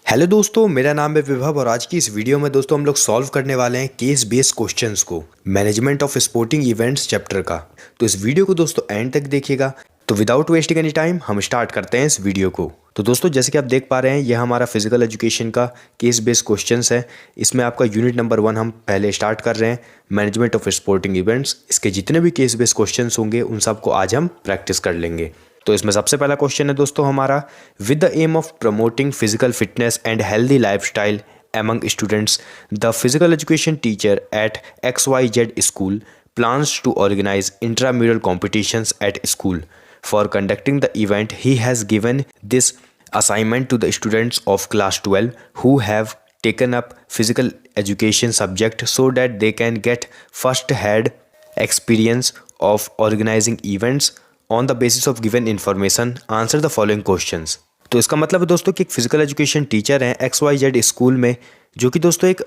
Hello दोस्तों, मेरा नाम है विभव और आज की इस वीडियो में दोस्तों हम लोग सॉल्व करने वाले हैं केस बेस्ड क्वेश्चंस को management of sporting events chapter का। तो इस वीडियो को दोस्तों एंड तक देखिएगा। तो विदाउट वेस्टिंग एनी टाइम हम स्टार्ट करते हैं इस वीडियो को। तो दोस्तों जैसे कि आप देख पा रहे हैं, यह हमारा फिजिकल एजुकेशन का केस बेस्ड क्वेश्चंस है। इसमें आपका यूनिट नंबर 1 हम पहले स्टार्ट कर रहे हैं, मैनेजमेंट ऑफ स्पोर्टिंग इवेंट्स। इसके जितने भी केस बेस्ड क्वेश्चंस होंगे उन सबको आज हम प्रैक्टिस कर लेंगे। तो इसमें सबसे पहला क्वेश्चन है दोस्तों हमारा, with the aim of promoting physical fitness and healthy lifestyle among students, the physical education teacher at XYZ school plans to organize intramural competitions at school. For conducting the event, he has given this assignment to the students of class 12 who have taken up physical education subject so that they can get first-hand experience of organizing events on the basis of given information. Answer the following questions. तो इसका मतलब है दोस्तों कि एक physical education teacher हैं XYZ school में, जो कि दोस्तों एक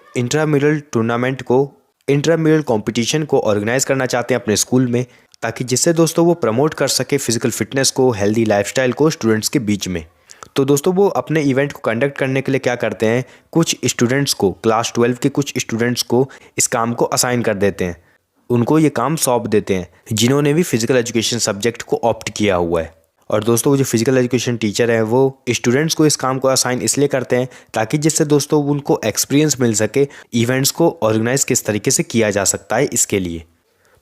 इंट्राम्यूरल कंपटीशन को ऑर्गेनाइज करना चाहते हैं अपने स्कूल में, ताकि जिससे दोस्तों वो प्रमोट कर सके फिजिकल फिटनेस को, हेल्दी लाइफस्टाइल को स्टूडेंट्स के बीच में। तो दोस्तों वो अपने इवेंट को कंडक्ट करने के लिए क्या करते हैं, कुछ स्टूडेंट्स को, क्लास 12 के कुछ स्टूडेंट्स को इस काम को असाइन कर देते हैं, उनको ये काम सौंप देते हैं जिन्होंने भी फिजिकल एजुकेशन सब्जेक्ट को ऑप्ट किया हुआ है। और दोस्तों वो जो फिजिकल एजुकेशन टीचर है वो स्टूडेंट्स को इस काम को असाइन इसलिए करते हैं ताकि जिससे दोस्तों उनको एक्सपीरियंस मिल सके इवेंट्स को ऑर्गेनाइज किस तरीके से किया जा सकता है इसके लिए।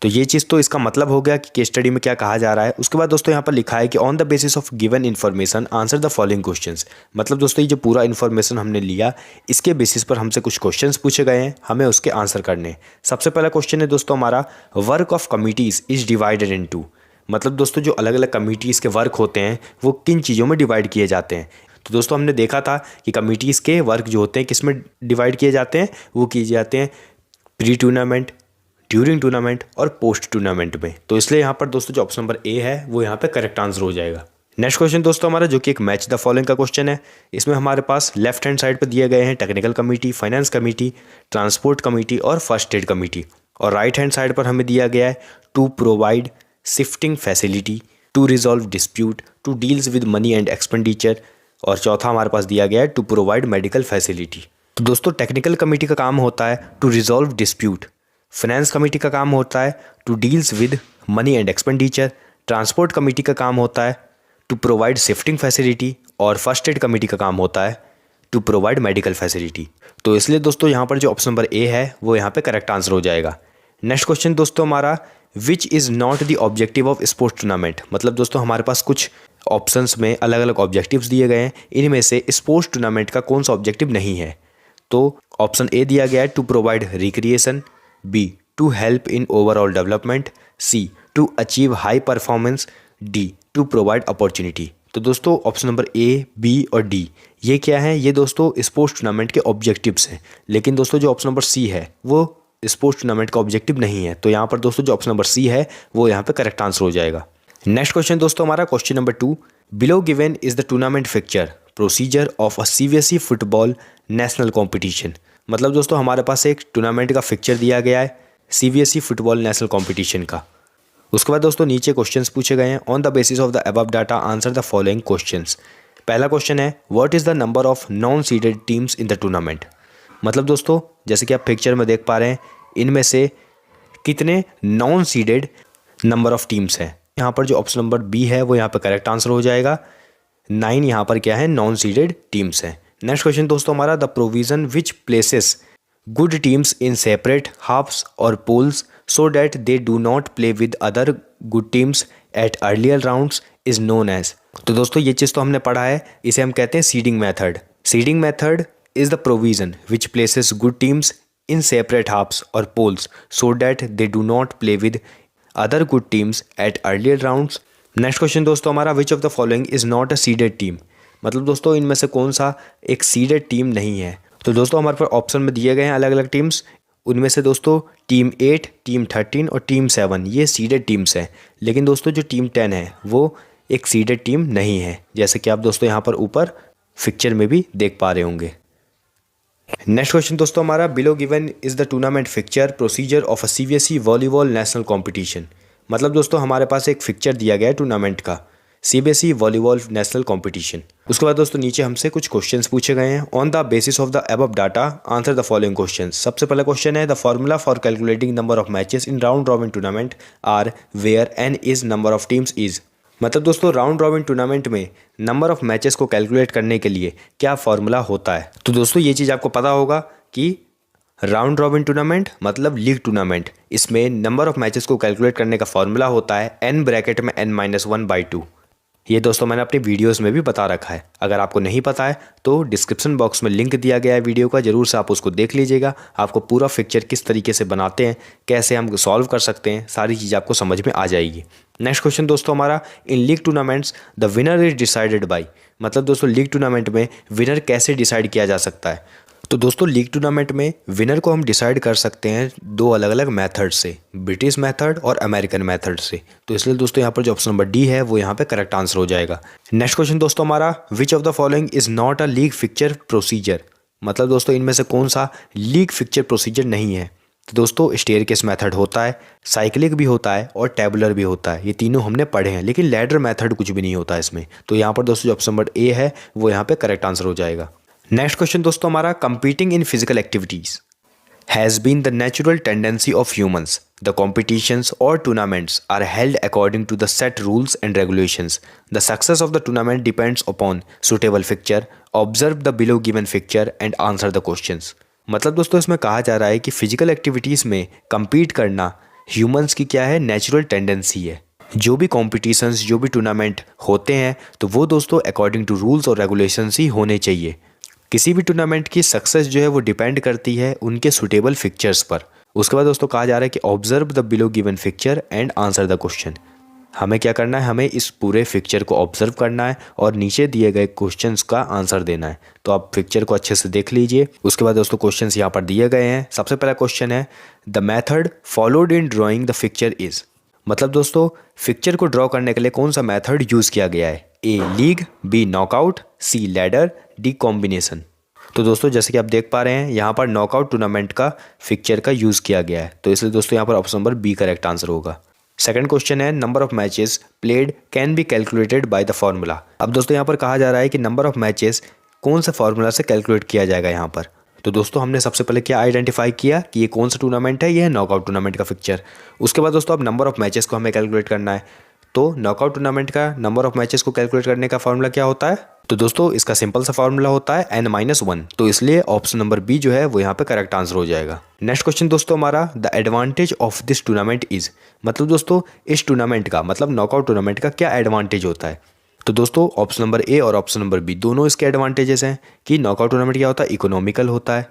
तो ये चीज़ तो इसका मतलब हो गया कि केस स्टडी में क्या कहा जा रहा है। उसके बाद दोस्तों यहाँ पर लिखा है कि on the basis of given information answer the following questions. मतलब दोस्तों ये जो पूरा इन्फॉर्मेशन हमने लिया, इसके बेसिस पर हमसे कुछ क्वेश्चंस पूछे गए हैं, हमें उसके आंसर करने। सबसे पहला क्वेश्चन है दोस्तों हमारा, work of committees is divided into. मतलब दोस्तों जो अलग अलग कमिटीज़ के वर्क होते हैं वो किन चीज़ों में डिवाइड किए जाते हैं। तो दोस्तों हमने देखा था कि कमिटीज़ के वर्क जो होते हैं किस में डिवाइड किए जाते हैं, वो किए जाते हैं प्री टूर्नामेंट, ड्यूरिंग टूर्नामेंट और पोस्ट टूर्नामेंट में। तो इसलिए यहाँ पर दोस्तों जो ऑप्शन नंबर ए है वो यहाँ पे करेक्ट आंसर हो जाएगा। नेक्स्ट क्वेश्चन दोस्तों हमारा, जो कि एक मैच द फॉलोइंग का क्वेश्चन है। इसमें हमारे पास लेफ्ट हैंड साइड पर दिए गए हैं technical committee, finance committee, transport committee और फर्स्ट एड कमेटी। और राइट हैंड साइड पर हमें दिया गया है to provide shifting facility, to resolve dispute, to deals with money and expenditure. और चौथा हमारे पास दिया गया है टू प्रोवाइड मेडिकल फैसिलिटी। तो दोस्तों टेक्निकल कमेटी का काम होता है to resolve dispute, finance committee का काम होता है to deals with money and expenditure, transport committee का काम होता है टू प्रोवाइड शिफ्टिंग फैसिलिटी और फर्स्ट एड कमेटी का काम होता है टू प्रोवाइड मेडिकल फैसिलिटी। तो इसलिए दोस्तों यहाँ पर जो ऑप्शन नंबर ए है वो यहाँ पे करेक्ट आंसर हो जाएगा। नेक्स्ट क्वेश्चन दोस्तों हमारा, which is not the objective of sports tournament. मतलब दोस्तों हमारे पास कुछ ऑप्शंस में अलग अलग ऑब्जेक्टिव्स दिए गए हैं, इनमें से स्पोर्ट्स टूर्नामेंट का कौन सा ऑब्जेक्टिव नहीं है। तो ऑप्शन ए दिया गया है to provide recreation, B to help in overall development, C to achieve high performance, D to provide opportunity. तो दोस्तों ऑप्शन नंबर ए, बी और डी ये क्या है, ये दोस्तों स्पोर्ट्स टूर्नामेंट के ऑब्जेक्टिव्स हैं। लेकिन दोस्तों जो ऑप्शन नंबर सी है वो स्पोर्ट्स टूर्नामेंट का ऑब्जेक्टिव नहीं है। तो यहाँ पर दोस्तों जो ऑप्शन नंबर सी है वो यहाँ पे करेक्ट आंसर हो जाएगा। नेक्स्ट क्वेश्चन दोस्तों हमारा, question number 2, below given is the tournament fixture procedure of a CBSE football national competition. मतलब दोस्तों हमारे पास एक टूर्नामेंट का फिक्चर दिया गया है CBSE फुटबॉल नेशनल कॉम्पिटिशन का। उसके बाद दोस्तों नीचे क्वेश्चंस पूछे गए हैं, on the basis of the above data answer the following questions. पहला क्वेश्चन है, what is the number of non seeded teams in the tournament. मतलब दोस्तों जैसे कि आप पिक्चर में देख पा रहे हैं, इनमें से कितने non seeded number of teams हैं। यहाँ पर जो ऑप्शन नंबर बी है वो यहाँ पर करेक्ट आंसर हो जाएगा। 9 यहाँ पर क्या है, नॉन सीडेड टीम्स हैं। नेक्स्ट क्वेश्चन दोस्तों हमारा, the provision which places good teams in separate halves और pools so that they do not play with other good teams at earlier rounds is known as. तो दोस्तों ये चीज़ तो हमने पढ़ा है, इसे हम कहते हैं seeding method. Seeding method is the provision which places good teams in separate halves or pools so that they do not play with other good teams at earlier rounds. Next question दोस्तों हमारा, which of the following is not a seeded team। मतलब दोस्तों इनमें से कौन सा एक seeded team नहीं है। तो दोस्तों हमारे पास ऑप्शन में दिए गए हैं अलग अलग टीम्स, उनमें से दोस्तों टीम 8, टीम 13 और टीम 7 ये सीडेड टीम्स हैं। लेकिन दोस्तों जो टीम 10 है वो एक सीडेड टीम नहीं है, जैसे कि आप दोस्तों यहाँ पर ऊपर पिक्चर में भी देख पा रहे होंगे। नेक्स्ट क्वेश्चन दोस्तों हमारा, below given is the tournament fixture procedure of a CBSE volleyball national competition. मतलब दोस्तों हमारे पास एक फिक्चर दिया गया है टूर्नामेंट का सीबीएसई वॉलीबॉल नेशनल कॉम्पिटिशन। उसके बाद दोस्तों नीचे हमसे कुछ क्वेश्चंस पूछे गए हैं। On the basis of the above data answer the following questions. सबसे पहला क्वेश्चन है the formula for calculating number of matches in round robin tournament are where n is number of teams is. मतलब दोस्तों round robin tournament में number of matches को calculate करने के लिए क्या फॉर्मूला होता है। तो दोस्तों ये चीज़ आपको पता होगा कि राउंड रॉबिन टूर्नामेंट मतलब लीग टूर्नामेंट, इसमें नंबर ऑफ मैचेस को कैलकुलेट करने का फॉर्मूला होता है n ब्रैकेट में n-1/2। ये दोस्तों मैंने अपनी वीडियोस में भी बता रखा है। अगर आपको नहीं पता है तो डिस्क्रिप्शन बॉक्स में लिंक दिया गया है वीडियो का, जरूर से आप उसको देख लीजिएगा। आपको पूरा पिक्चर किस तरीके से बनाते हैं, कैसे हम सॉल्व कर सकते हैं, सारी चीज़ आपको समझ में आ जाएगी। नेक्स्ट क्वेश्चन दोस्तों हमारा, इन league tournaments the winner is decided by. मतलब दोस्तों लीग टूर्नामेंट में विनर कैसे डिसाइड किया जा सकता है। तो दोस्तों लीग टूर्नामेंट में विनर को हम डिसाइड कर सकते हैं दो अलग अलग मेथड से, ब्रिटिश मेथड और अमेरिकन मेथड से। तो इसलिए दोस्तों यहाँ पर जो ऑप्शन नंबर डी है वो यहाँ पे करेक्ट आंसर हो जाएगा। नेक्स्ट क्वेश्चन दोस्तों हमारा, which of the following is not a league fixture procedure. मतलब दोस्तों इनमें से कौन सा लीग फिक्चर प्रोसीजर नहीं है। तो दोस्तों स्टेयरकेस मेथड होता है, साइक्लिक भी होता है और टेबुलर भी होता है। ये तीनों हमने पढ़े हैं, लेकिन लैडर मेथड कुछ भी नहीं होता है इसमें। तो यहाँ पर दोस्तों जो ऑप्शन नंबर ए है वो यहाँ पे करेक्ट आंसर हो जाएगा। नेक्स्ट क्वेश्चन दोस्तों हमारा, competing in physical activities has been the natural tendency of humans. The competitions और tournaments are held according to the set rules and regulations. The success of the tournament depends upon suitable fixture. Observe the below given fixture and answer the questions. मतलब दोस्तों इसमें कहा जा रहा है कि physical activities में compete करना ह्यूमंस की क्या है, नेचुरल टेंडेंसी है। जो भी कॉम्पिटिशन्स, जो भी टूर्नामेंट होते हैं तो वो दोस्तों अकॉर्डिंग टू रूल्स और रेगुलेशंस ही होने चाहिए। किसी भी टूर्नामेंट की सक्सेस जो है वो डिपेंड करती है उनके सुटेबल फिक्चर्स पर। उसके बाद दोस्तों कहा जा रहा है कि observe the below given fixture and answer the question. हमें क्या करना है, हमें इस पूरे फिक्चर को ऑब्जर्व करना है और नीचे दिए गए क्वेश्चंस का आंसर देना है। तो आप फिक्चर को अच्छे से देख लीजिए। उसके बाद दोस्तों क्वेश्चंस यहाँ पर दिए गए हैं। सबसे पहला क्वेश्चन है, the method followed in drawing the fixture is. मतलब दोस्तों फिक्चर को ड्रॉ करने के लिए कौन सा मेथड यूज़ किया गया है। ए लीग, बी नॉकआउट, सी लैडर, डी कॉम्बिनेशन। तो दोस्तों जैसे कि आप देख पा रहे हैं यहाँ पर नॉकआउट टूर्नामेंट का फिक्चर का यूज़ किया गया है। तो इसलिए दोस्तों यहाँ पर option number B correct answer होगा। सेकंड क्वेश्चन है, number of matches played can be calculated by the formula. अब दोस्तों यहाँ पर कहा जा रहा है कि नंबर ऑफ मैचेस कौन सा फॉर्मूला से कैलकुलेट किया जाएगा यहाँ पर। तो दोस्तों हमने सबसे पहले क्या आइडेंटिफाई किया कि ये कौन सा टूर्नामेंट है, ये है नॉकआउट टूर्नामेंट का फिक्चर। उसके बाद दोस्तों अब नंबर ऑफ मैचेस को हमें कैलकुलेट करना है। तो नॉकआउट टूर्नामेंट का नंबर ऑफ मैचेस को कैलकुलेट करने का फॉर्मूला क्या होता है। तो दोस्तों इसका सिंपल सा फॉर्मूला होता है n-1। तो इसलिए ऑप्शन नंबर बी जो है वो यहाँ पे करेक्ट आंसर हो जाएगा। नेक्स्ट क्वेश्चन दोस्तों हमारा, the advantage of this tournament is. मतलब दोस्तों इस टूर्नामेंट का मतलब नॉकआउट टूर्नामेंट का क्या एडवांटेज होता है। तो दोस्तों ऑप्शन नंबर ए और ऑप्शन नंबर बी दोनों इसके एडवांटेजेस हैं कि नॉकआउट टूर्नामेंट क्या होता है, इकोनॉमिकल होता है,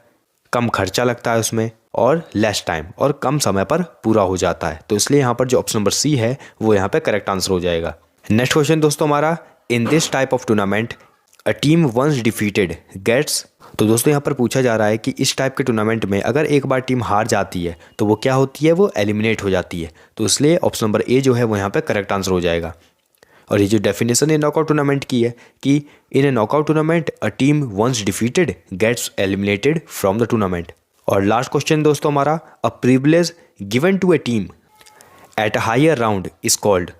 कम खर्चा लगता है उसमें, और लेस टाइम और कम समय पर पूरा हो जाता है। तो इसलिए यहाँ पर जो ऑप्शन नंबर सी है वो यहाँ पे करेक्ट आंसर हो जाएगा। नेक्स्ट क्वेश्चन दोस्तों हमारा, in this type of tournament a team once defeated gets. तो दोस्तों यहाँ पर पूछा जा रहा है कि इस टाइप के टूर्नामेंट में अगर एक बार टीम हार जाती है तो वो क्या होती है, वो एलिमिनेट हो जाती है। तो इसलिए ऑप्शन नंबर ए जो है वो यहाँ पे करेक्ट आंसर हो जाएगा। और ये जो डेफिनेशन है नॉकआउट टूर्नामेंट की है कि in a knockout tournament a team once defeated gets eliminated from the tournament. और लास्ट क्वेश्चन दोस्तों हमारा, a privilege given to a team at a higher round is called.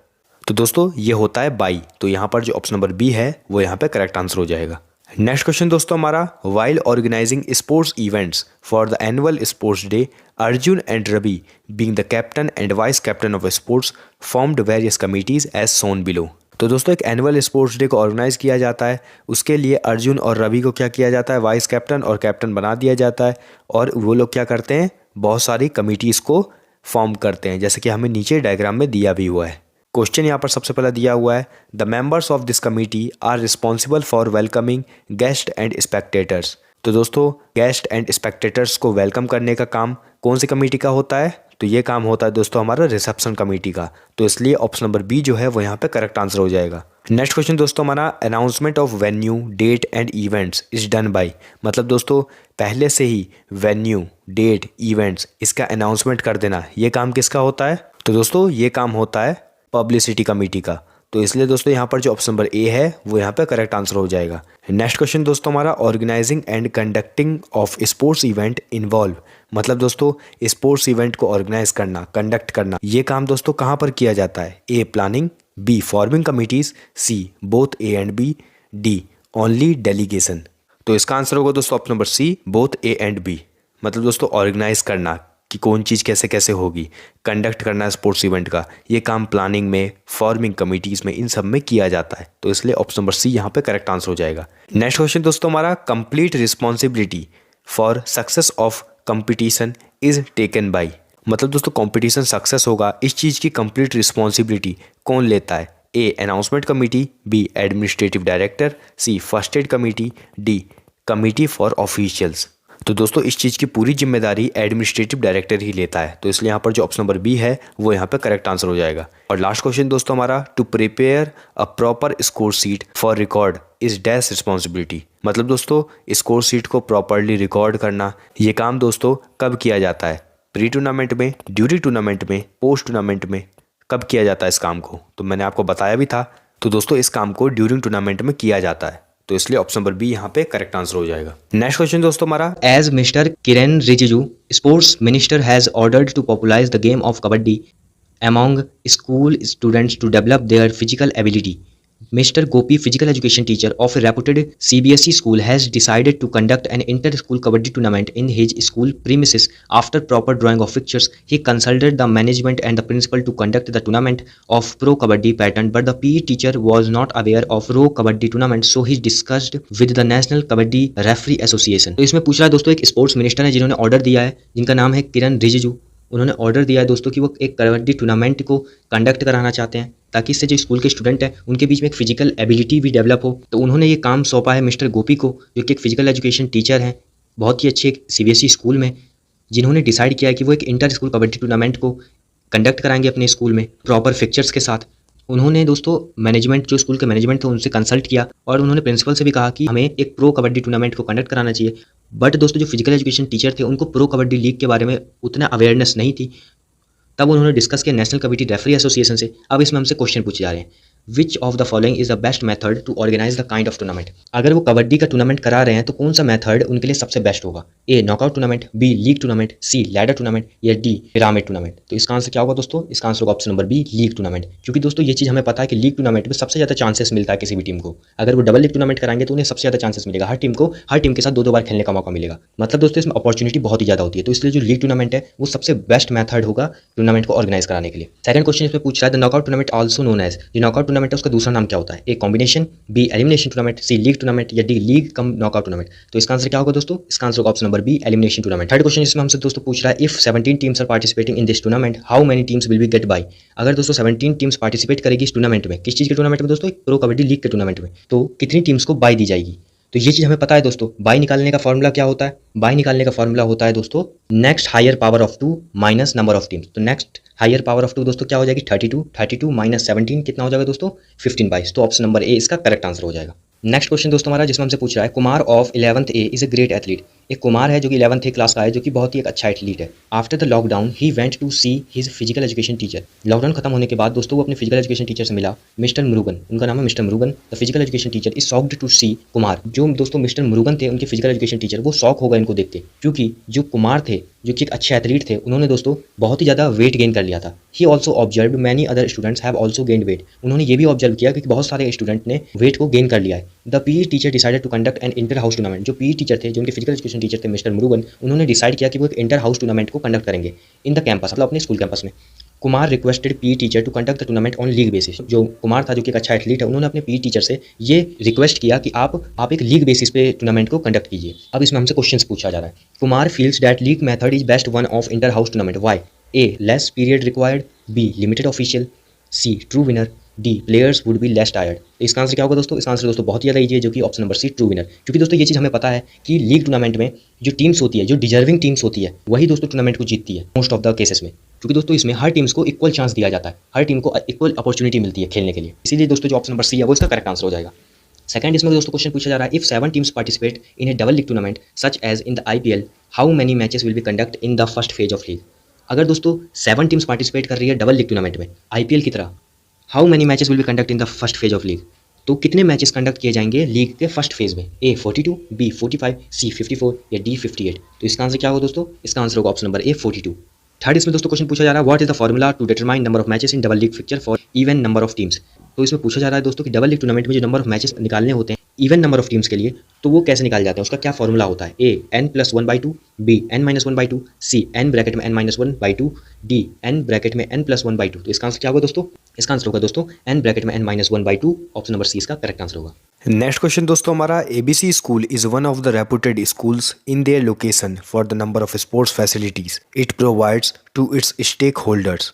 तो दोस्तों ये होता है बाई। तो यहाँ पर जो ऑप्शन नंबर बी है वो यहाँ पे करेक्ट आंसर हो जाएगा। नेक्स्ट क्वेश्चन दोस्तों हमारा, while organizing sports events for the annual sports day Arjun and Ravi being the captain and vice captain of sports formed various committees as shown below. तो दोस्तों एक एनुअल स्पोर्ट्स डे को organize किया जाता है, उसके लिए अर्जुन और रवि को क्या किया जाता है, वाइस कैप्टन और कैप्टन बना दिया जाता है। और वो लोग क्या करते हैं, बहुत सारी कमिटीज़ को फॉर्म करते हैं, जैसे कि हमें नीचे डायग्राम में दिया भी हुआ है। क्वेश्चन यहाँ पर सबसे पहला दिया हुआ है, the members of this committee are responsible for welcoming guest and spectators. तो दोस्तों गेस्ट एंड स्पेक्टेटर्स को वेलकम करने का काम कौन सी कमेटी का होता है, तो ये काम होता है दोस्तों हमारा रिसेप्शन कमेटी का। तो इसलिए ऑप्शन नंबर बी जो है वो यहाँ पे करेक्ट आंसर हो जाएगा। नेक्स्ट क्वेश्चन दोस्तों हमारा, announcement of venue date and events is done by. मतलब दोस्तों पहले से ही वेन्यू डेट इवेंट्स इसका अनाउंसमेंट कर देना, ये काम किसका होता है। तो दोस्तों ये काम होता है पब्लिसिटी कमेटी का। तो इसलिए दोस्तों यहाँ पर जो ऑप्शन नंबर ए है वो यहाँ पे करेक्ट आंसर हो जाएगा। नेक्स्ट क्वेश्चन दोस्तों हमारा, organizing and conducting of sports event involve. मतलब दोस्तों स्पोर्ट्स इवेंट को ऑर्गेनाइज करना, कंडक्ट करना, ये काम दोस्तों कहाँ पर किया जाता है, A planning, B forming committees, C both A and B, D only delegation. तो इसका आंसर होगा दोस्तों option number C, both A and B. मतलब दोस्तों ऑर्गेनाइज करना कि कौन चीज़ कैसे कैसे होगी, कंडक्ट करना स्पोर्ट्स इवेंट का, ये काम प्लानिंग में, फॉर्मिंग कमिटीज़ में, इन सब में किया जाता है। तो इसलिए ऑप्शन नंबर सी यहाँ पे करेक्ट आंसर हो जाएगा। नेक्स्ट क्वेश्चन दोस्तों हमारा, complete responsibility for success of competition is taken by. मतलब दोस्तों कंपटीशन सक्सेस होगा, इस चीज़ की कंप्लीट रिस्पॉन्सिबिलिटी कौन लेता है? A announcement committee, B administrative director, C first aid committee, D committee for officials. तो दोस्तों इस चीज़ की पूरी जिम्मेदारी एडमिनिस्ट्रेटिव डायरेक्टर ही लेता है। तो इसलिए यहाँ पर जो ऑप्शन नंबर बी है वो यहाँ पे करेक्ट आंसर हो जाएगा। और लास्ट क्वेश्चन दोस्तों हमारा, to prepare a proper score sheet for record is dash responsibility. मतलब दोस्तों स्कोर शीट को प्रॉपरली रिकॉर्ड करना, ये काम दोस्तों कब किया जाता है? प्री टूर्नामेंट में, ड्यूरिंग टूर्नामेंट में, पोस्ट टूर्नामेंट में, कब किया जाता है इस काम को? तो मैंने आपको बताया भी था। तो दोस्तों इस काम को ड्यूरिंग टूर्नामेंट में किया जाता है। तो इसलिए ऑप्शन नंबर बी यहाँ पे करेक्ट आंसर हो जाएगा। नेक्स्ट क्वेश्चन दोस्तों हमारा, as mister Kiren Rijiju sports minister has ordered to popularize the game of kabaddi among school students to develop their physical ability. Mr. Gopi, physical education teacher of a reputed CBSE school, has decided to conduct an inter-school kabaddi tournament in his school premises. After proper drawing of fixtures, he consulted the management and the principal to conduct the tournament of pro kabaddi pattern, but the PE teacher was not aware of pro kabaddi tournament, so he discussed with the National Kabaddi Referee Association. तो इसमें पूछ रहा है दोस्तों, एक sports minister है जिन्होंने order दिया है, जिनका नाम है किरण रिजिजू। उन्होंने ऑर्डर दिया है दोस्तों कि वो एक कबड्डी टूर्नामेंट को कंडक्ट कराना चाहते हैं ताकि इससे जो स्कूल के स्टूडेंट हैं उनके बीच में एक फिजिकल एबिलिटी भी डेवलप हो। तो उन्होंने ये काम सौंपा है मिस्टर गोपी को, जो कि एक फिजिकल एजुकेशन टीचर हैं बहुत ही अच्छे CBSE स्कूल में, जिन्होंने डिसाइड किया है कि वो एक इंटर स्कूल कबड्डी टूर्नामेंट को कंडक्ट कराएंगे अपने स्कूल में प्रॉपर फिक्चर्स के साथ। उन्होंने दोस्तों मैनेजमेंट, जो स्कूल के मैनेजमेंट थे, उनसे कंसल्ट किया और उन्होंने प्रिंसिपल से भी कहा कि हमें एक प्रो कबड्डी टूर्नामेंट को कंडक्ट कराना चाहिए। बट दोस्तों जो फिजिकल एजुकेशन टीचर थे उनको प्रो कबड्डी लीग के बारे में उतना अवेयरनेस नहीं थी। तब उन्होंने डिस्कस किया नेशनल कबड्डी रेफरी एसोसिएशन से। अब इसमें हमसे क्वेश्चन पूछे जा रहे हैं, which of the following is the best method to organize the kind of tournament. अगर वो कबड्डी का टूर्नामेंट करा रहे हैं तो कौन सा मेथड उनके लिए सबसे बेस्ट होगा? A knockout tournament, B league tournament, C ladder tournament, या डी पिरामिड टूर्नामेंट। तो इसका आंसर क्या होगा दोस्तों? इसका आंसर होगा option number B, league tournament. क्योंकि दोस्तों ये चीज़ हमें पता है कि लीग टूर्नामेंट में सबसे ज़्यादा चांसेस मिलता है किसी भी टीम को। अगर वो डबल लीग टूर्नामेंट कराएंगे तो उन्हें सबसे ज़्यादा चांसेस मिलेगा, हर टीम के साथ दो बार खेलने का मौका मिलेगा। मतलब दोस्तों इसमें अपॉर्चुनिटी बहुत ही ज़्यादा होती है। तो इसलिए जो लीग टूर्नामेंट है वो सबसे बेस्ट मेथड होगा टूर्नामेंट को ऑर्गेनाइज कराने के लिए। सेकंड क्वेश्चन इसमें पूछ रहा है, the knockout tournament also known as. जो नॉकआउट टूर्नामेंट है उसका दूसरा नाम क्या होता है? A combination, B elimination tournament, C league tournament, या D league cum knockout tournament. तो इसका आंसर क्या होगा दोस्तों? इसका आंसर होगा option number B, elimination tournament. Third question इसमें हमसे दोस्तों पूछ रहा है, if 17 teams are participating in this tournament, how many teams will be get by. अगर दोस्तों 17 टीम्स पार्टिसिपेट करेगी इस टूर्नामेंट में, किस चीज़ के टूर्नामेंट में दोस्तों? प्रो कबड्डी लीग के टूर्नामेंट में, तो कितनी टीम्स को बाय दी जाएगी? तो ये चीज़ हमें पता है दोस्तों। बाय निकालने का फॉर्मूला क्या होता है? बाय निकालने का फॉर्मूला होता है दोस्तों next higher power of 2 minus number of teams. तो नेक्स्ट हायर पावर ऑफ 2 दोस्तों क्या हो जाएगी? 32 माइनस 17 कितना हो जाएगा दोस्तों? 15 बाईस। तो ऑप्शन नंबर ए इसका करेक्ट आंसर हो जाएगा। नेक्स्ट क्वेश्चन दोस्तों हमारा, जिसमें हमसे पूछ रहा है, Kumar of 11th A is a great athlete. एक कुमार है जो कि 11th ए क्लास का है, जो कि बहुत ही एक अच्छा एथलीट है। After the lockdown he went to see his physical education teacher. Lockdown खत्म होने के बाद दोस्तों वो अपने फिजिकल एजुकेशन टीचर से मिला, मिस्टर मुरुगन, उनका नाम है mister Murugan. The physical education teacher is shocked to see Kumar. जो दोस्तों मिस्टर मुरुगन थे, उनके फिजिकल एजुकेशन टीचर, वो शॉक हो गए इनको देखते, क्योंकि जो कुमार थे, जो कि एक अच्छे एथलीट थे, उन्होंने दोस्तों बहुत ही ज़्यादा वेट गेन कर लिया था। He also observe many other students have also gained wait. उन्होंने ये भी ऑब्जर्व किया कि बहुत सारे स्टूडेंट ने वेट को गेन कर लिया है। The PE teacher decided to conduct an inter house tournament. जो पीई टीचर थे, जो उनके फिजिकल एजुकेशन टीचर थे मिस्टर मुरुगन, उन्होंने डिसाइड किया कि वो एक इंटर हाउस टूर्नामेंट को कंडक्ट करेंगे इन द कैंपस, मतलब अपने स्कूल कैंपस में। Kumar requested PE teacher to conduct the tournament on league basis. जो कुमार था, जो कि एक अच्छा एथलीट है, उन्होंने अपने पीई टीचर से ये रिक्वेस्ट किया कि आप एक लीग बेसिस पे टूर्नामेंट को कंडक्ट कीजिए। अब इसमें हमसे क्वेश्चंस पूछा जा रहा है। Kumar feels that league method is best one of inter house tournament, why? A less period required, B limited official, C true winner, D players would be less tired. इसका आंसर क्या होगा दोस्तों? इसका आंसर दोस्तों बहुत ही ज़्यादा ईजी है, जो कि option number C true winner. क्योंकि दोस्तों ये चीज़ हमें पता है कि लीग टूर्नामेंट में जो टीम्स होती है, जो डिजर्विंग टीम्स होती है, वही दोस्तों टूर्नामेंट को जीतती है मोस्ट ऑफ द केसेस में। क्योंकि दोस्तों इसमें हर टीम्स को इक्वल चांस दिया जाता है, हर टीम को इक्वल अपॉर्चुनिटी मिलती है खेलने के लिए। इसीलिए दोस्तों जो ऑप्शन नंबर सी है वो इसका करेक्ट आंसर हो जाएगा। सेकंड इसमें दोस्तों क्वेश्चन पूछा जा रहा है, if 7 teams participate in a double league tournament such as in the IPL, how many matches will be conduct in the first phase of league. अगर दोस्तों 7 टीम्स पार्टिसिपेट कर रही है डबल लीग टूर्नामेंट में IPL की तरह, how many matches will be conduct in the first phase of league. तो कितने मैचेस कंडक्ट किए जाएंगे लीग के फर्स्ट फेज में? ए 42, बी 45, सी 54, या डी 58। तो इसका आंसर क्या होगा दोस्तों? इसका आंसर होगा ऑप्शन नंबर ए 42। थर्ड इसमें दोस्तों क्वेश्चन पूछा जा रहा है what is the formula to determine number of matches in double league fixture for even number of teams. तो इसमें पूछा जा रहा है दोस्तों कि डबल लीग टूर्नामेंट में जो नंबर ऑफ मैचेस निकालने होते हैं इवन नंबर ऑफ टीम्स के लिए, तो वो कैसे निकाले जाते हैं, उसका क्या फॉर्मूला होता है। ए n+1/2, बी n-1/2, सी n ब्रैकेट में n-1/2, डी n ब्रैकेट में n+1/2। तो इसका आंसर क्या होगा दोस्तों, इसका आंसर होगा दोस्तों n ब्रैकेट में n-1/2। ऑप्शन नंबर सी इसका करेक्ट आंसर होगा। नेक्स्ट क्वेश्चन दोस्तों हमारा, ABC school is one of the reputed schools in their location for the number of sports facilities it provides to its stakeholders.